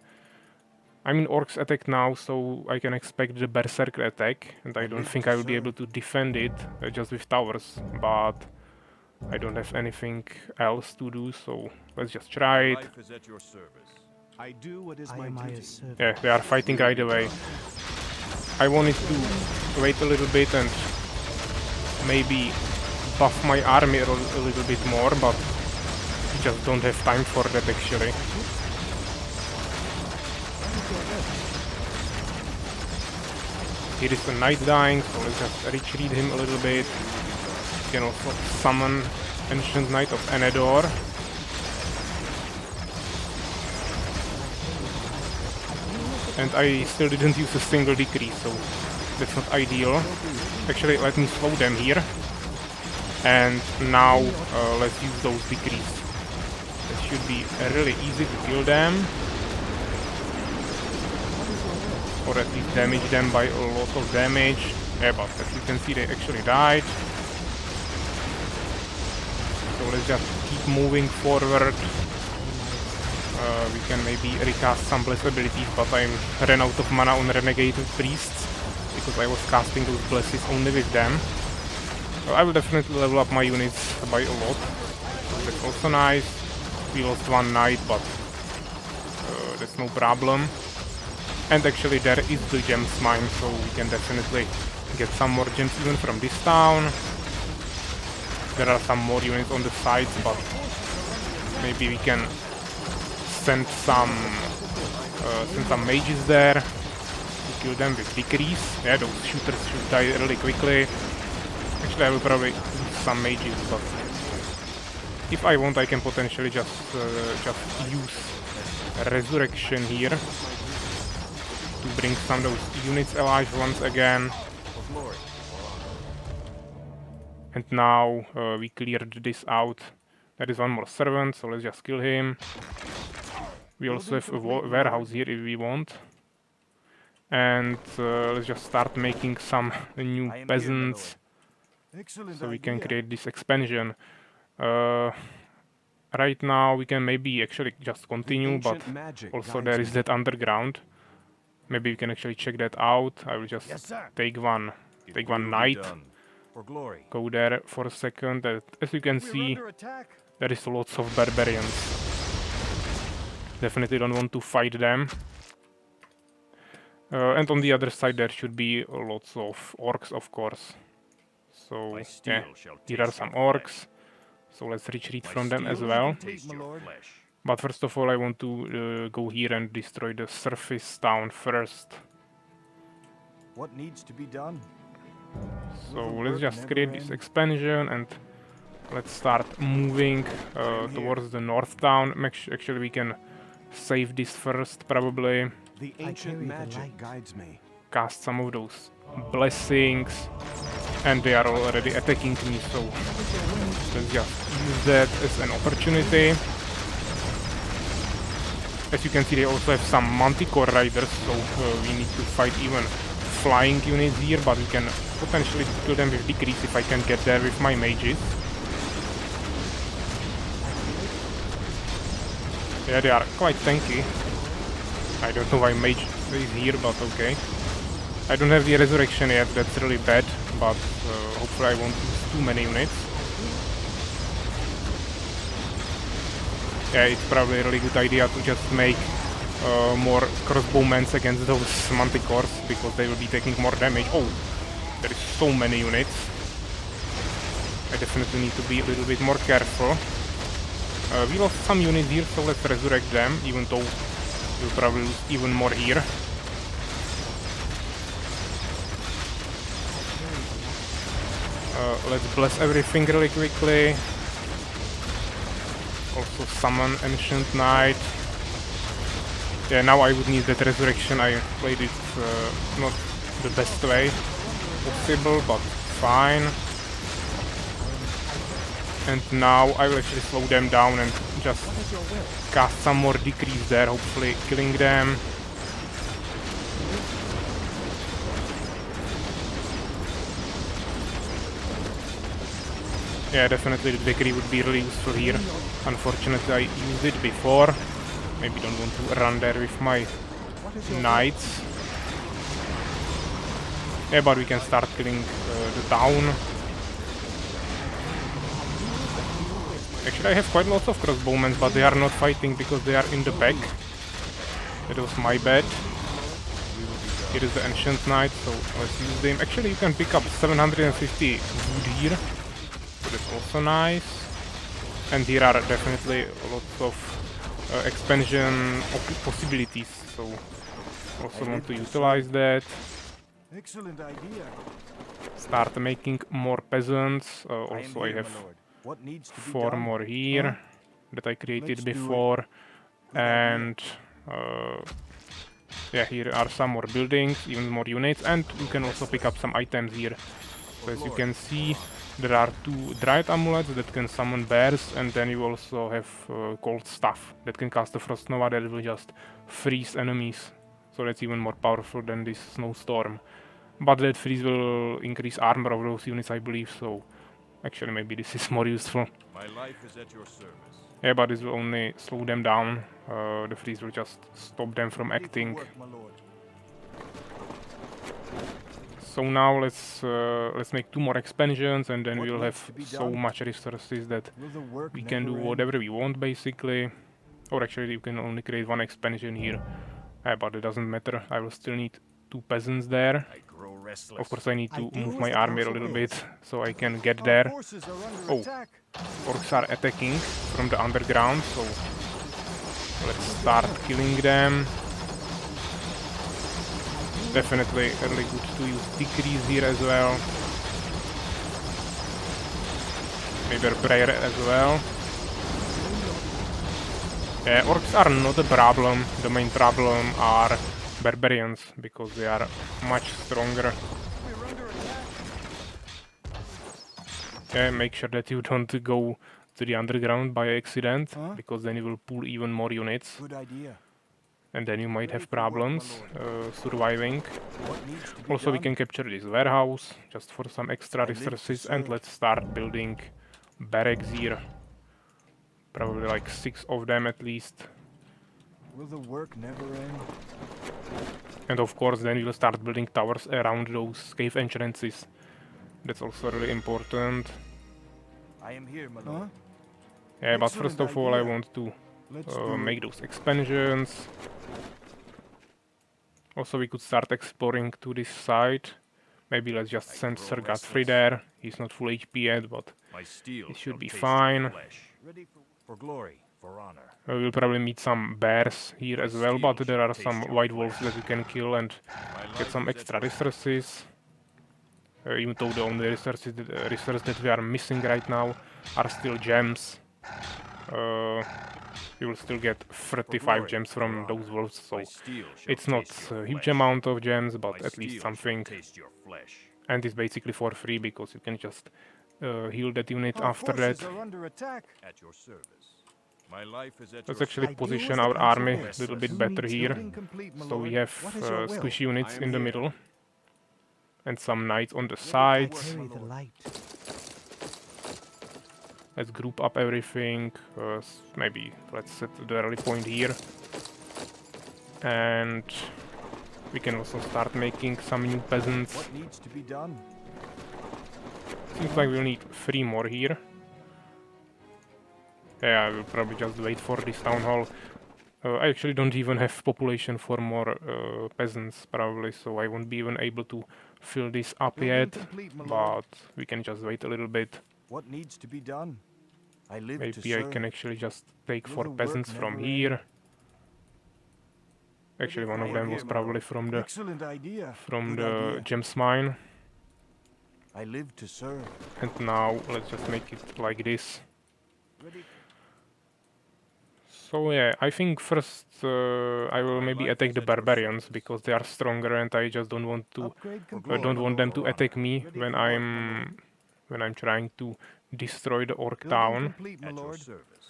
I mean, orcs attack now, so I can expect the berserker attack, and I don't think I will be able to defend it just with towers, but I don't have anything else to do, so let's just try it. Life is at your service. I do what is I my am duty. Aya's servant. Yeah, they are fighting right away. I wanted to wait a little bit and maybe buff my army a little bit more, but I just don't have time for that actually. Here is a knight dying, so let's just retreat him a little bit. We can also summon Ancient Knight of Enedor. And I still didn't use a single decrease, so that's not ideal. Actually, let me slow them here. And now let's use those decrees. It should be really easy to kill them. Or at least damage them by a lot of damage. Yeah, but as you can see they actually died. So let's just keep moving forward. We can maybe recast some bless abilities, but I ran out of mana on Renegade Priests because I was casting those blesses only with them. I will definitely level up my units by a lot. That's also nice. We lost one knight, but that's no problem. And actually there is the gems mine, so we can definitely get some more gems even from this town. There are some more units on the sides, but maybe we can send some mages there to kill them with decrease. Yeah, those shooters should die really quickly. Actually, I will probably use some mages, but if I want, I can potentially just use resurrection here to bring some of those units alive once again. And now we cleared this out. There is one more servant, so let's just kill him. We also have a warehouse here if we want. And let's just start making some new peasants Excellent so we can idea. create this expansion. Right now we can maybe actually just continue, but Ancient magic also guides there is me. that underground. Maybe we can actually check that out. I will just Yes, sir. take one It will be knight, done. For glory. go there for a second. As you can We're see, under attack. there is lots of barbarians. Definitely don't want to fight them. And on the other side there should be lots of orcs, of course. So My steel yeah, shall here are taste some your orcs. So let's retreat My from them as steel well. shall taste My your lord. flesh. But first of all, I want to go here and destroy the surface town first. What needs to be done? So Will the let's work just never create this end? expansion and let's start moving towards the north town. Actually, we can save this first, probably. The I ancient carry the magic light. guides me. cast some of those blessings, and they are already attacking me, so let's just use that as an opportunity. As you can see, they also have some manticore riders, so we need to fight even flying units here, but we can potentially kill them with decrease if I can get there with my mages. Yeah, they are quite tanky. I don't know why mage is here, but okay. I don't have the resurrection yet, that's really bad, but hopefully I won't lose too many units. Yeah, it's probably a really good idea to just make more crossbowmen against those manticores, because they will be taking more damage. Oh, there is so many units. I definitely need to be a little bit more careful. We lost some units here, so let's resurrect them, even though we'll probably lose even more here. Let's bless everything really quickly. Also summon Ancient Knight. Yeah, now I would need that resurrection. I played it not the best way possible, but fine. And now I will actually slow them down and just cast some more decrease there, hopefully killing them. Yeah, definitely the decree would be really useful here. Unfortunately, I used it before. Maybe don't want to run there with my knights. Yeah, but we can start killing the town. Actually, I have quite lots of crossbowmen, but they are not fighting because they are in the back. That was my bad. Here is the Ancient Knight, so let's use them. Actually, you can pick up 750 wood here. So that's also nice. And here are definitely lots of expansion possibilities, so also want to utilize that. Excellent idea. Start making more peasants. Also I have What needs to be 4 done? more here that I created before, and yeah, here are some more buildings, even more units, and you can also pick up some items here. So as you can see, there are 2 dried amulets that can summon bears, and then you also have cold stuff that can cast a frost nova that will just freeze enemies. So that's even more powerful than this snowstorm. But that freeze will increase armor of those units, I believe, so actually maybe this is more useful. My life is at your service. Yeah, but this will only slow them down. The freeze will just stop them from acting. My lord. So now let's make 2 more expansions, and then we'll have so much resources that we can do whatever we want, basically. Or actually, you can only create 1 expansion here. But it doesn't matter. I will still need 2 peasants there. I grow restless. Of course, I need to move my army a little bit so I can get there. Oh, orcs are attacking from the underground, so let's start killing them. Definitely really good to use decrease here as well. Maybe a prayer as well. Yeah, orcs are not a problem. The main problem are barbarians, because they are much stronger. Yeah, make sure that you don't go to the underground by accident, because then you will pull even more units. Good idea. And then you might have problems surviving. Also, we can capture this warehouse just for some extra resources, and let's start building barracks here. Probably like 6 of them at least. Will the work never end? And of course, then we'll start building towers around those cave entrances. That's also really important. I am here, my lord. Yeah, but first of all, I want to make those expansions. Also, we could start exploring to this side. Maybe let's just send Sir Godfrey there. He's not full HP yet, but he should be fine. Ready for glory, for honor. We'll probably meet some bears here as well, but there are some white wolves that we can kill and get some extra resources. Even though the only resources that we are missing right now are still gems. we will still get 35 gems from those wolves, so it's not a huge amount of gems, but at least something. And it's basically for free because you can just heal that unit Our after that. forces are under attack. At your service. My life is at Let's your actually I do position as the our council army a bids. little bit Who better needs here. building complete, my So we lord? have What is your will? squishy units I am in the here. middle. And some knights on the to sides. Carry the light. Let's group up everything. Maybe let's set the rally point here. And we can also start making some new peasants. What needs to be done? Seems like we'll need 3 more here. Yeah, I will probably just wait for this town hall. I actually don't even have population for more peasants, probably, so I won't be even able to fill this up Building yet. complete, my But lord. we can just wait a little bit. What needs to be done? I live to Maybe I serve. can actually just take Will 4 the work peasants from never here. end? Actually, one of them was probably from the Excellent idea. from Good the idea. gems mine. I live to serve. And now let's just make it like this. Ready. So yeah, I think first I will maybe attack the barbarians because they are stronger, and I just don't want to Upgrade I complete. don't want them to attack me Ready when for work, my lord. I'm trying to destroy the orc Building town. complete, my At your lord. service.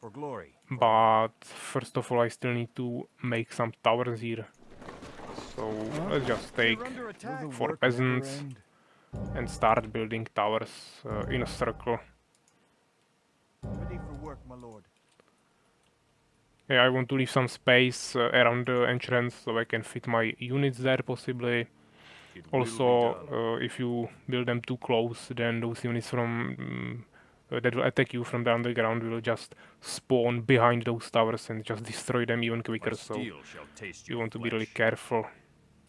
For glory. But first of all, I still need to make some towers here. So let's just take You're under attack. Will the 4 work never peasants end? and start building towers in a circle. Ready for work, my lord. Yeah, I want to leave some space around the entrance so I can fit my units there possibly. It will be Also, done. if you build them too close, then those units that will attack you from the underground will just spawn behind those towers and just destroy them even My quicker. So steel shall taste you your want to be really flesh. careful.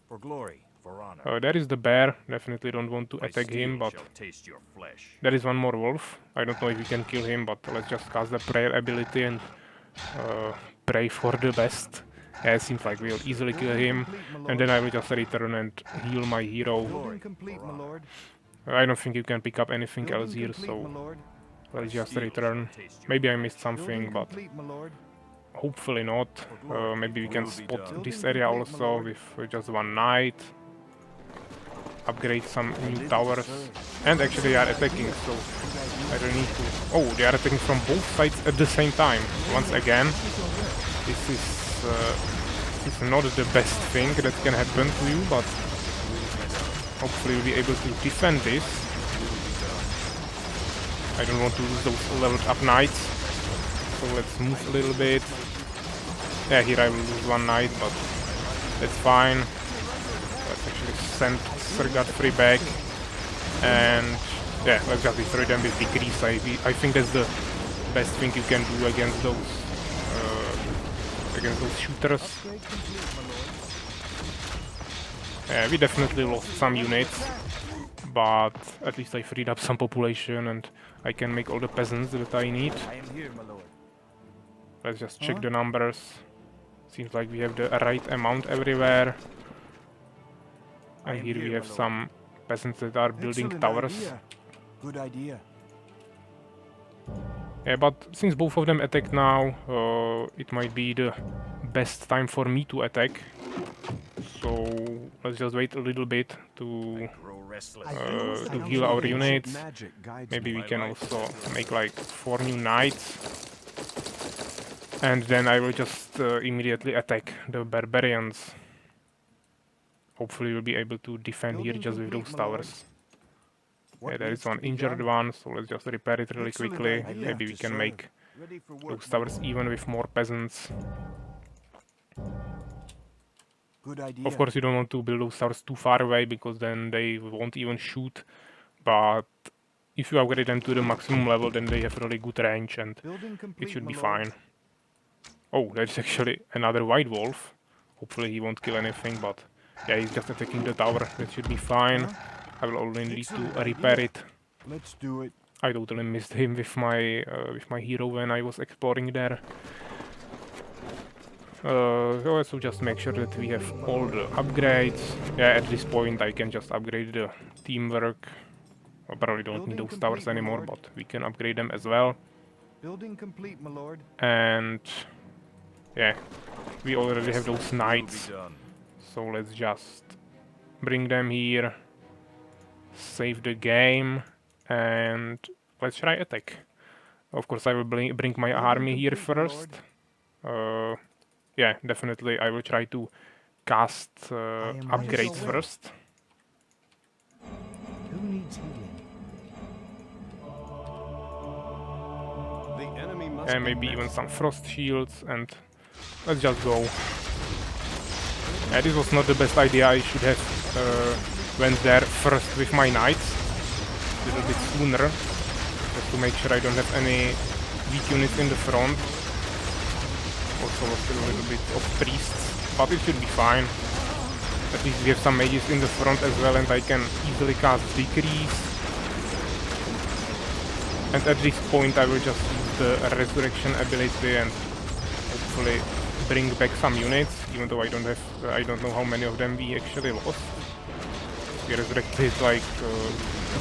For glory, for honor. There is the bear. Definitely don't want to My attack him, steel but shall taste your flesh. there is one more wolf. I don't know if we can kill him, but let's just cast the prayer ability and pray for the best. Yeah, it seems like we'll easily kill him, and then I will just return and heal my hero. Building complete, my lord. I don't think you can pick up anything else Building here, complete, my so lord. let's My just steel return. shall taste your Maybe I flesh. missed something, Building but complete, my lord. hopefully not. glory, Maybe we it can will be spot done. this Building area complete, my also lord. with just one knight. Upgrade some I new live to towers. serve. And actually they are attacking, so I don't need to... Oh, they are attacking from both sides at the same time. Once again, this is not the best thing that can happen to you, but hopefully we'll be able to defend this. I don't want to lose those leveled up knights, so let's move a little bit. Yeah, here I will lose one knight, but that's fine. Let's actually send Sir Godfrey back, and yeah, let's just destroy them with decrease. I think that's the best thing you can do against those shooters. Upgrade complete, my lord. Yeah, we definitely lost some units, but at least I freed up some population and I can make all the peasants that I need. I am here, my lord. Let's just check the numbers. Seems like we have the right amount everywhere. And here we have some peasants that are building Excellent towers. idea. Good idea. Yeah, but since both of them attack now, it might be the best time for me to attack. So let's just wait a little bit to Grow restless. to heal our units. Magic guides Maybe me. we can also make like 4 new knights. And then I will just immediately attack the barbarians. Hopefully we'll be able to defend here Building just with complete, those my lord. towers. What Yeah, there needs is to one be injured done? one, so let's just repair it really Excellent quickly. idea. Maybe we To can serve. make Ready for work, those my towers lord. even with more peasants. Good idea. Of course you don't want to build those towers too far away because then they won't even shoot. But if you upgrade them to the maximum level, then they have really good range and Building complete, it should my be lord. fine. Oh, there's actually another white wolf. Hopefully he won't kill anything, but yeah, he's just attacking the tower. That should be fine. I will only need to Excellent repair idea. it. Let's do it. I totally missed him with my hero when I was exploring there. So just make sure that we have all the upgrades. Yeah, at this point I can just upgrade the teamwork. I probably don't need those towers anymore, but we can upgrade them as well. Building complete, my lord. And yeah, we already have those Will be knights. done. So let's just bring them here, save the game, and let's try attack. Of course, I will bring my army here complete, my first. Yeah, definitely I will try to cast am upgrades your will. first. Who needs healing? The enemy must And be maybe even met. some frost shields, and let's just go. Yeah, this was not the best idea. I should have went there first with my knights a little bit sooner, just to make sure I don't have any weak units in the front. Also lost a little bit of priests, but it should be fine. At least we have some mages in the front as well, and I can easily cast Decrease. And at this point I will just use the Resurrection ability and hopefully bring back some units, even though I don't know how many of them we actually lost. We resurrected like 2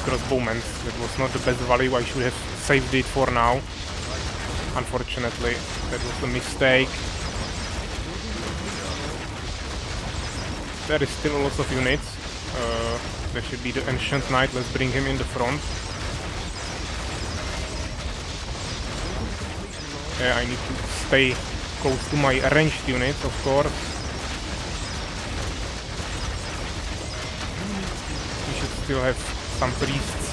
crossbowmen. That was not the best value. I should have saved it for now. Unfortunately, that was a mistake. There is still a lot of units. There should be the Ancient Knight. Let's bring him in the front. Yeah, I need to stay close to my ranged units, of course. We should still have some priests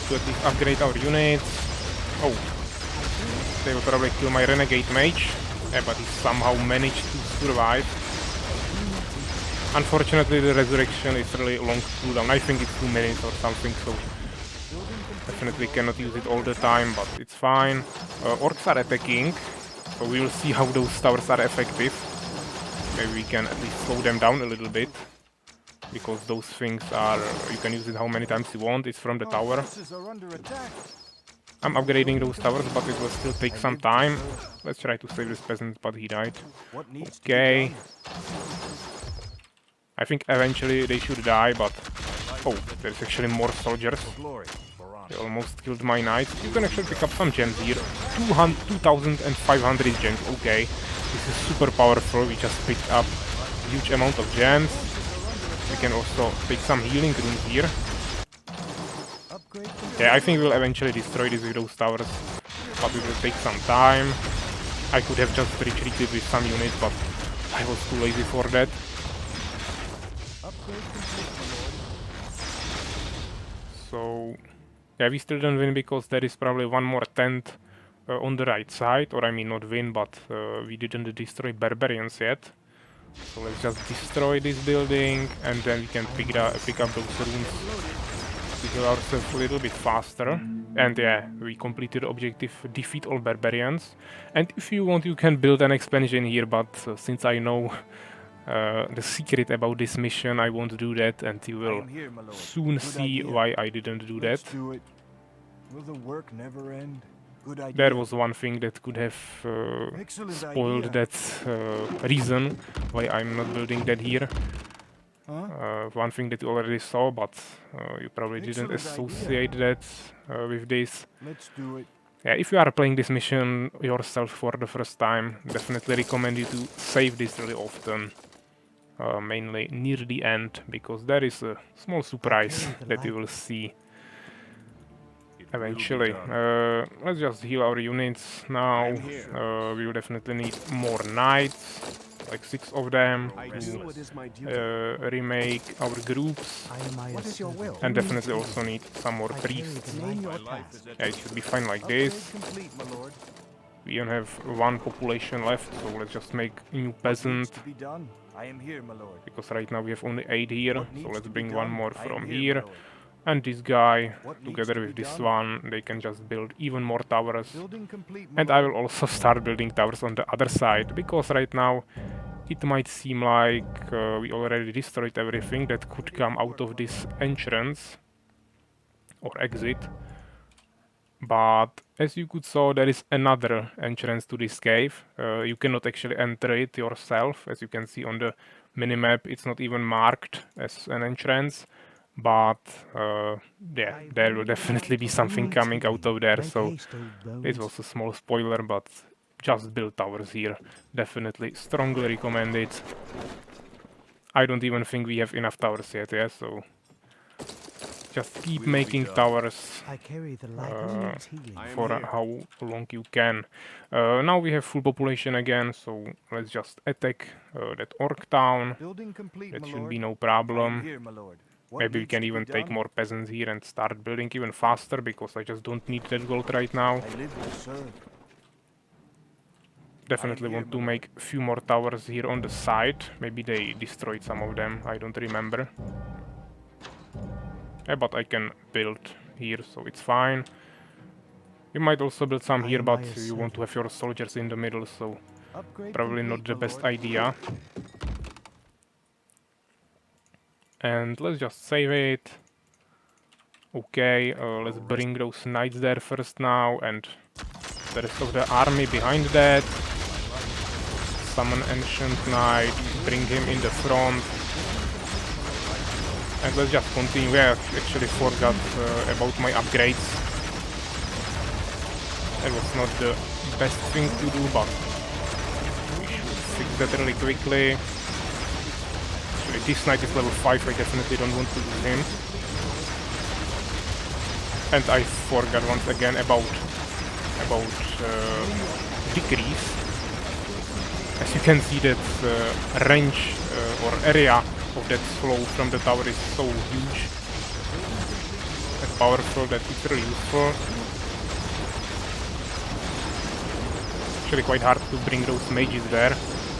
to at least upgrade our units. Oh, they will probably kill my renegade mage. Yeah, but he somehow managed to survive. Unfortunately, the resurrection is really long cooldown. I think it's 2 minutes or something, so definitely cannot use it all the time, but it's fine. Orcs are attacking, so we will see how those towers are effective. Maybe we can at least slow them down a little bit, because those things are... you can use it how many times you want. It's from the Our tower. forces are under attack. I'm upgrading those towers, but it will still take some time. Let's try to save this peasant, but he died. What needs Okay. to be done? I think eventually they should die, but... oh, there's actually more soldiers. Glory for honor. They almost killed my knights. You can actually pick up some gems here. 2,500 gems, okay. This is super powerful. We just picked up a huge amount of gems. We can also take some healing runes here. Upgrade complete. Yeah, I think we'll eventually destroy this with those towers, but it will take some time. I could have just retreated with some units, but I was too lazy for that. Upgrade complete, my lord. So, yeah, we still don't win because there is probably one more tent on the right side, or I mean not win, but we didn't destroy barbarians yet. So let's just destroy this building, and then we can pick up those runes to heal ourselves a little bit faster. And yeah, we completed the objective, defeat all barbarians. And if you want, you can build an expansion here, but since I know the secret about this mission, I won't do that, and you I will am here, my lord. soon Good see idea. why I didn't do that. Let's do it. Will the work never end? Good idea. There was one thing that could have Excellent spoiled idea. that reason why I'm not building that here. Huh? One thing that you already saw, but you probably didn't Excellent associate that with this. Let's do it. Yeah, if you are playing this mission yourself for the first time, definitely recommend you to save this really often. Mainly near the end, because there is a small surprise Okay, the that you light. will see It will be eventually. done. Let's just heal our units now. I'm here. We will definitely need more knights, like 6 of them, I to do what is my duty. remake our groups, I am What is your will? and definitely also need some more I carry priests. the Name light. your My life task. is at Yeah, your it should be fine like Upgrade this. complete, my lord. We don't have 1 population left, so let's just make a new What needs peasant, to be done? I am here, my lord. because right now we have only 8 here, What so needs let's to be bring one done? more I am from my here. lord. And this guy, What needs together to with be this done? one, they can just build even more towers. Building complete, my And I lord. will also start building towers on the other side, because right now it might seem like we already destroyed everything that could come out of this entrance or exit. But as you could saw, there is another entrance to this cave. You cannot actually enter it yourself. As you can see on the minimap, it's not even marked as an entrance. but yeah, there will definitely be something coming out of there, Make so haste, old bones. it was a small spoiler, but just build towers here. Definitely strongly recommended. I don't even think we have enough towers yet, yeah, so just keep making towers I carry the light that needs healing. for how long you can. Now we have full population again, so let's just attack that orc town. Building complete, That my shouldn't lord. be no I am problem. here, my lord. What Maybe we needs can to be even take done? more peasants here and start building even faster, because I just don't need that gold right now. I live to serve. Definitely here, want to my make a few more towers here on the side. Maybe they destroyed some of them, I don't remember. Yeah, but I can build here, so it's fine. You might also build some I here, am but Maya's you want to have servant. your soldiers in the middle, so Upgrade probably complete, not the my best lord. idea. And let's just save it. Okay, let's bring those knights there first now, and the rest of the army behind that. Summon Ancient Knight, bring him in the front. And let's just continue. I actually forgot about my upgrades. That was not the best thing to do, but we should fix that really quickly. Actually, this knight is level 5, I definitely don't want to lose him. And I forgot once again about decrease. As you can see, that range or area of that flow from the tower is so huge and powerful that it's really useful. Actually quite hard to bring those mages there,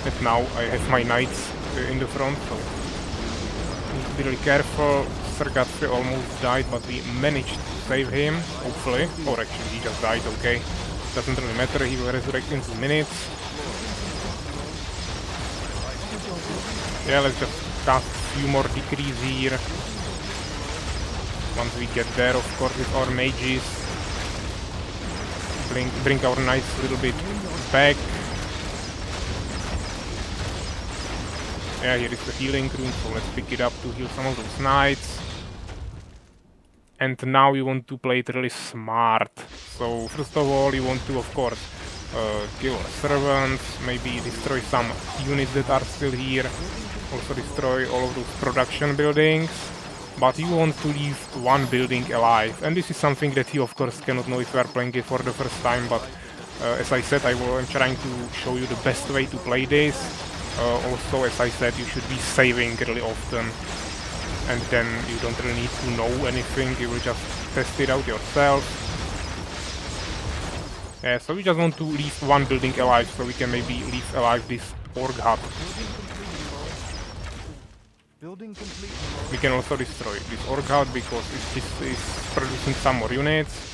and now I have my knights in the front, so need to be really careful. Sir Godfrey almost died, but we managed to save him, hopefully. Or actually he just died, okay. Doesn't really matter, he will resurrect in 2 minutes. Yeah, let's just cast a few more decrees here. Once we get there, of course, with our mages. Bring our knights a little bit back. Yeah, here is the healing rune, so let's pick it up to heal some of those knights. And now you want to play it really smart. So first of all, you want to, of course, kill servants, maybe destroy some units that are still here, also destroy all of those production buildings, but you want to leave one building alive. And this is something that you, of course, cannot know if you are playing it for the first time, but as I said, I'm trying to show you the best way to play this. Also, as I said, you should be saving really often, and then you don't really need to know anything, you will just test it out yourself. Yeah, so we just want to leave one building alive, so we can maybe leave alive this orc hut. Building complete. We can also destroy this orc hut because this is producing some more units.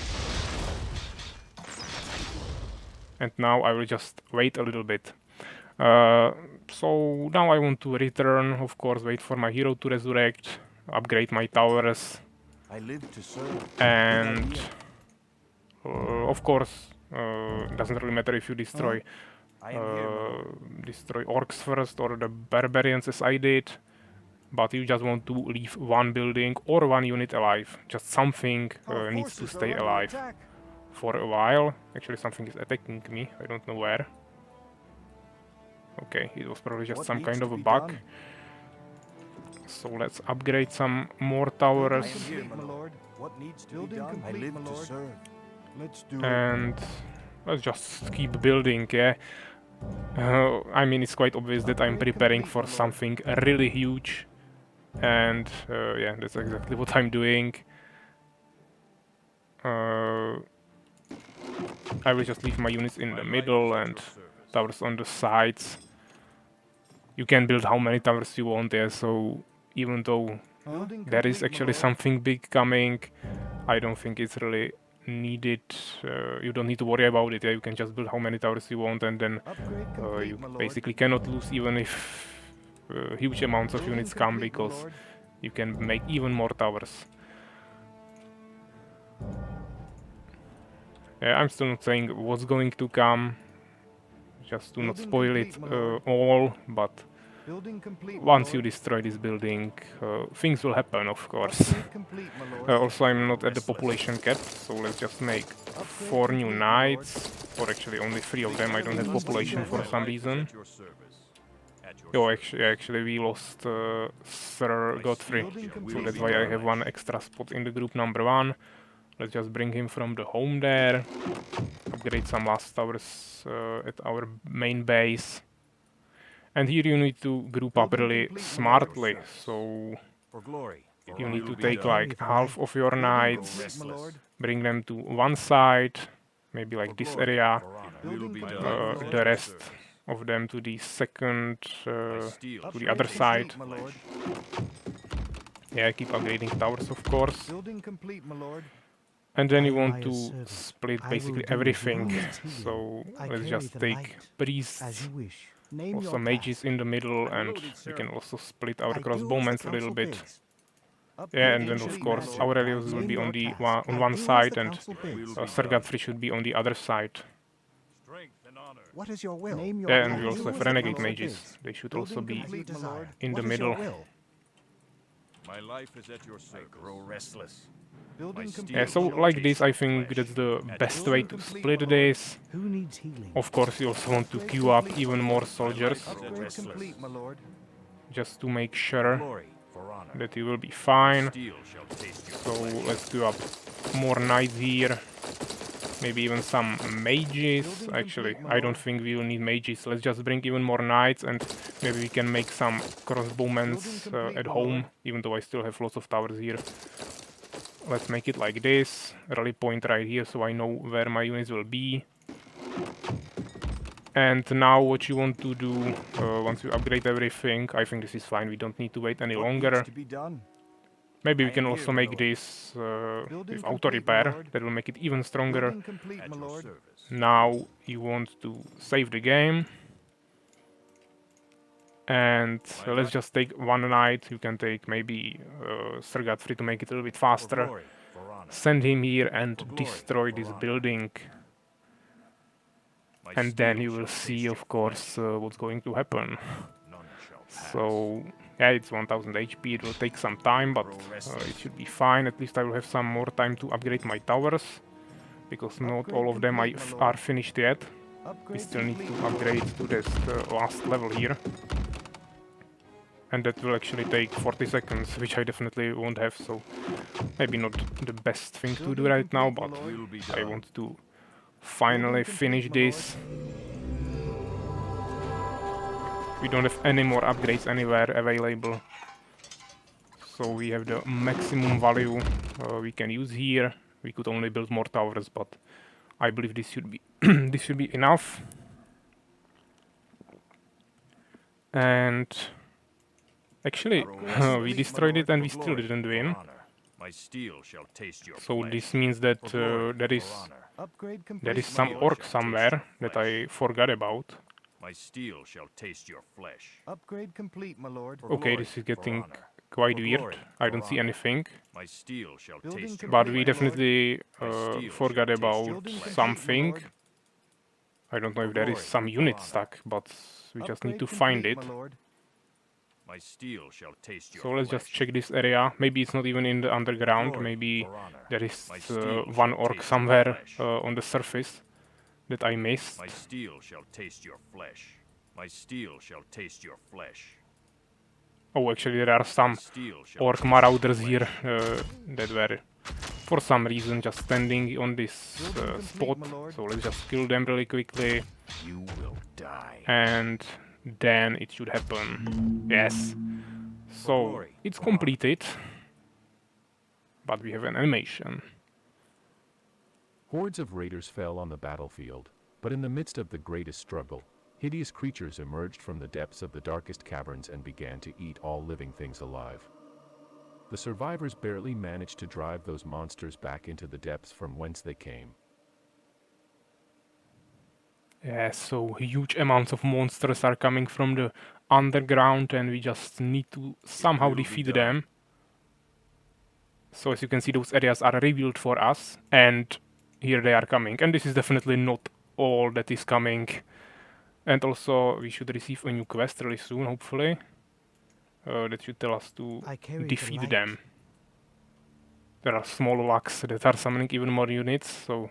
And now I will just wait a little bit. So now I want to return, of course, wait for my hero to resurrect, upgrade my towers, I live to serve. and of course, doesn't really matter if you destroy I am here, my lord. destroy orcs first or the barbarians as I did, but you just want to leave one building or one unit alive. Just something needs to stay alive for a while. Actually, something is attacking me, I don't know where. Okay, it was probably just some kind of a bug. So let's upgrade some more towers. Here, my lord. What needs to be done? I live to serve. Let's do And let's just keep building, yeah. I mean, it's quite obvious that I'm preparing for something really huge. And yeah, that's exactly what I'm doing. I will just leave my units in the middle and towers on the sides. You can build how many towers you want there, so even though there is actually something big coming, I don't think it's really needed. You don't need to worry about it. Yeah, you can just build how many towers you want, and then you basically cannot lose even if huge amounts of units come, because you can make even more towers. I'm still not saying what's going to come, just to not spoil it all, but Building complete, my once you lord. destroy this building, things will happen, of course. Upgrade complete, my lord. Also, I'm not at the population cap, so let's just make 4 new complete, my lord. knights, or actually only 3 of them. I don't have must be population for your some reason. Oh, actually we lost Sir Godfrey, so that's why I have 1 extra spot in the group number 1. Let's just bring him from the home there, upgrade some last towers at our main base. And here you need to group up really smartly, so For glory. you need to honor. take like half of your knights, My lord. bring them to one side, maybe like this area, Building complete, my the lord. rest of them to the second, to the Upgrade other side. complete, my lord. Yeah, keep upgrading towers, of course. Building complete, my lord. And then you I am want my to servant. split I will basically do as everything. long as healing. So I let's carry just the take light, as priests, you wish. Name also your mages task. in the middle, and we can also split our I do as the crossbowmen a council little bit. bids. Yeah, Upgrade and then of complete, course my lord. Aurelius will Name be your on the task. on I one do as side, the and council bids. Sir Godfrey should be on the other side. What is your will? Name your Yeah, and task. we also do have as the renegade council mages. bids. They should Building also be complete, my lord. in the What is your middle. will? My life is at your service. I grow restless. Building My complete, Yeah, so my lord. like this, I think that's the best way to split this. Who needs healing? Of course, you also want to queue up even more soldiers, Upgrade complete, my lord. just to make sure Glory. For honor. that you will be fine. Steel shall taste your So let's queue up more knights here. Maybe even some mages. Actually, I don't think we will need mages. Let's just bring even more knights, and maybe we can make some crossbowmen at home, even though I still have lots of towers here. Let's make it like this. Rally point right here, so I know where my units will be. And now what you want to do, once you upgrade everything, I think this is fine. We don't need to wait any longer. To be done. Maybe we I can am also here, my make lord. this Building with complete, auto my repair. lord. That will make it even stronger. Building complete, my At your lord. service. Now you want to save the game. And let's just take 1 knight. You can take maybe Sir Godfrey to make it a little bit For faster. glory. For honor. Send him here and glory, destroy for this honor. building. My And then steel you will shall see, taste of your course, what's going to happen. None shall pass. So, yeah, it's 1000 HP. It will take some time, but it should be fine. At least I will have some more time to upgrade my towers, because not all of them are finished yet. We Upgrade still need to complete, my lord. upgrade to this last level here. And that will actually take 40 seconds, which I definitely won't have, so maybe not the best thing to do right now, but Will be I done. want to finally finish this. We don't have any more upgrades anywhere available, so we have the maximum value we can use here. We could only build more towers, but I believe this should be this should be enough. And actually, we destroyed it and we still didn't win. My steel shall taste your So flesh. this means that For glory, there is for honor. Upgrade complete, there is my some lord. orc somewhere that I forgot about. My steel shall taste your flesh. Upgrade complete, my lord. For Okay, glory, this is for getting honor. quite For weird. glory, I for don't see honor. anything. My steel shall Building taste your But complete, we my definitely steel forgot shall taste about your flesh. something. Lord. I don't know For if there is glory, some for unit honor. stuck, but we just need Upgrade to find complete, it. my lord. My steel shall taste your So let's flesh. just check this area. Maybe it's not even in the underground. glory, Maybe for honor. there is My steel one shall orc taste your somewhere flesh. on the surface that I missed. My steel shall taste your flesh. My steel shall taste your flesh. Oh, actually there are some My steel shall orc taste your marauders flesh. here that were for some reason just standing on this Building complete, spot. my lord. So let's just kill them really quickly, You will die. and then it should happen. Yes. So glory, it's for honor. completed, but we have an animation. Hordes of raiders fell on the battlefield, but in the midst of the greatest struggle, hideous creatures emerged from the depths of the darkest caverns and began to eat all living things alive. The survivors barely managed to drive those monsters back into the depths from whence they came. Yeah, so huge amounts of monsters are coming from the underground, and we just need to somehow will be defeat done. them. So as you can see, those areas are revealed for us, and here they are coming. And this is definitely not all that is coming. And also we should receive a new quest really soon, hopefully. That should tell us to defeat them. There are small lugs that are summoning even more units, so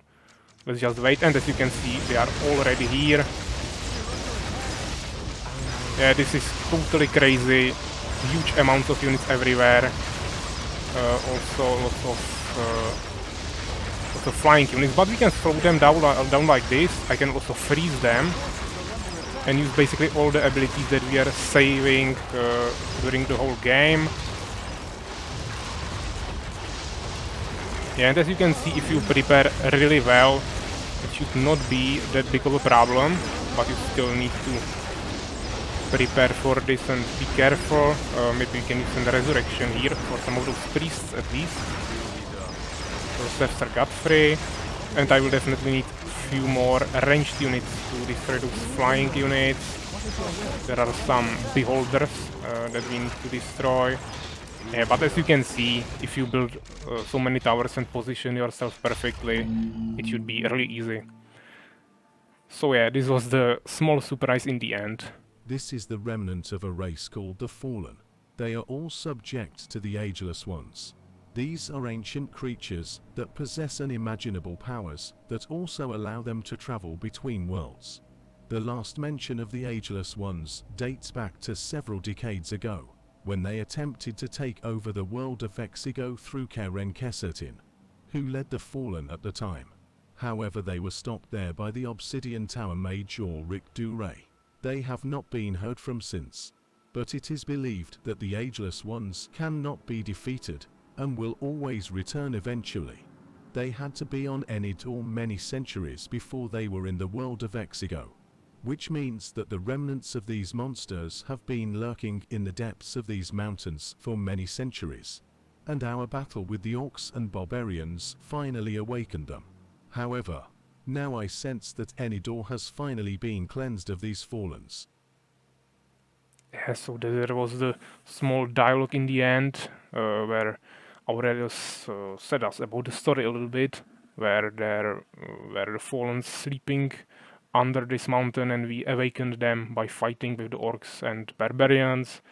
let's just wait. And as you can see, they are already here. Yeah, this is totally crazy. Huge amounts of units everywhere. Also lots of flying units, but we can throw them down like this. I can also freeze them and use basically all the abilities that we are saving during the whole game. Yeah, and as you can see, if you prepare really well, it should not be that big of a problem, but you still need to prepare for this and be careful. Maybe we can use some resurrection here for some of those priests at least. Sir Godfrey, and I will definitely need a few more ranged units to destroy those flying units. There are some beholders that we need to destroy. Yeah, but as you can see, if you build so many towers and position yourself perfectly, it should be really easy. So yeah, this was the small surprise in the end. This is the remnant of a race called the Fallen. They are all subject to the Ageless Ones. These are ancient creatures that possess unimaginable powers that also allow them to travel between worlds. The last mention of the Ageless Ones dates back to several decades ago, when they attempted to take over the world of Exigo through Keren Kesertin, who led the Fallen at the time. However, they were stopped there by the Obsidian Tower Major Rick Duray. They have not been heard from since, but it is believed that the Ageless Ones cannot be defeated and will always return eventually. They had to be on Enedor many centuries before they were in the world of Exigo, which means that the remnants of these monsters have been lurking in the depths of these mountains for many centuries, and our battle with the orcs and barbarians finally awakened them. However, now I sense that Enedor has finally been cleansed of these Fallens. Yeah, so there was the small dialogue in the end, where Aurelius said us about the story a little bit, where the Fallen sleeping under this mountain, and we awakened them by fighting with the orcs and barbarians.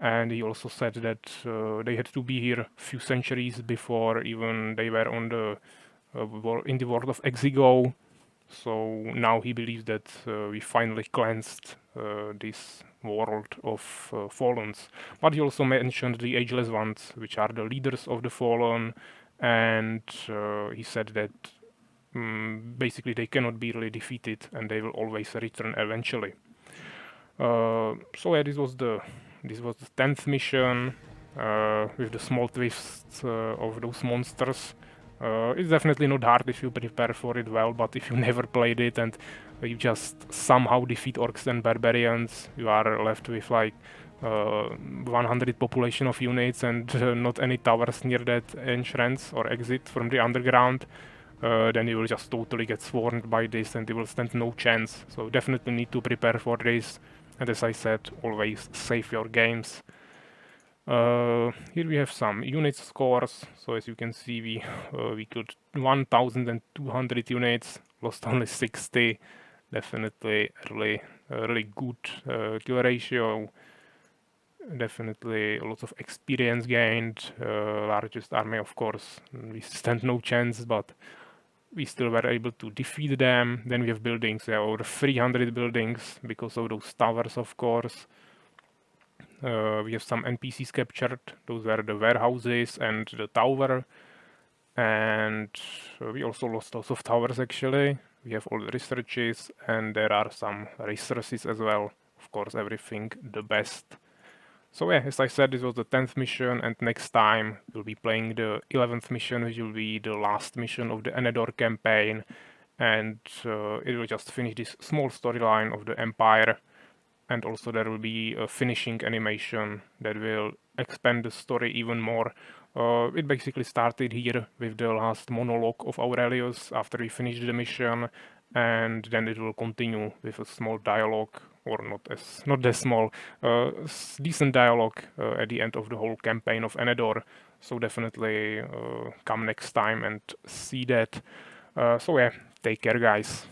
And he also said that they had to be here a few centuries before even they were on the in the world of Exigo. So now he believes that we finally cleansed this world of Fallens. But he also mentioned the Ageless Ones, which are the leaders of the Fallen, and he said that basically they cannot be really defeated and they will always return eventually. So yeah, this was the 10th mission with the small twists of those monsters. It's definitely not hard if you prepare for it well, but if you never played it and you just somehow defeat orcs and barbarians, you are left with like 100 population of units and not any towers near that entrance or exit from the underground. Then you will just totally get swarmed by this and you will stand no chance. So definitely need to prepare for this. And as I said, always save your games. Here we have some unit scores. So as you can see, we killed 1,200 units, lost only 60. Definitely really good kill ratio. Definitely lots of experience gained. Largest army, of course, we stand no chance, but we still were able to defeat them. Then we have buildings, there are over 300 buildings because of those towers, of course. We have some NPCs captured, those were the warehouses and the tower. And we also lost lots of towers actually. We have all the researches and there are some resources as well. Of course, everything the best. So yeah, as I said, this was the 10th mission, and next time we'll be playing the 11th mission, which will be the last mission of the Enedor Campaign, and it will just finish this small storyline of the Empire, and also there will be a finishing animation that will expand the story even more. It basically started here with the last monologue of Aurelius after we finished the mission, and then it will continue with a small dialogue, or not that small, decent dialogue at the end of the whole campaign of Enedor. So definitely come next time and see that. So yeah, take care, guys.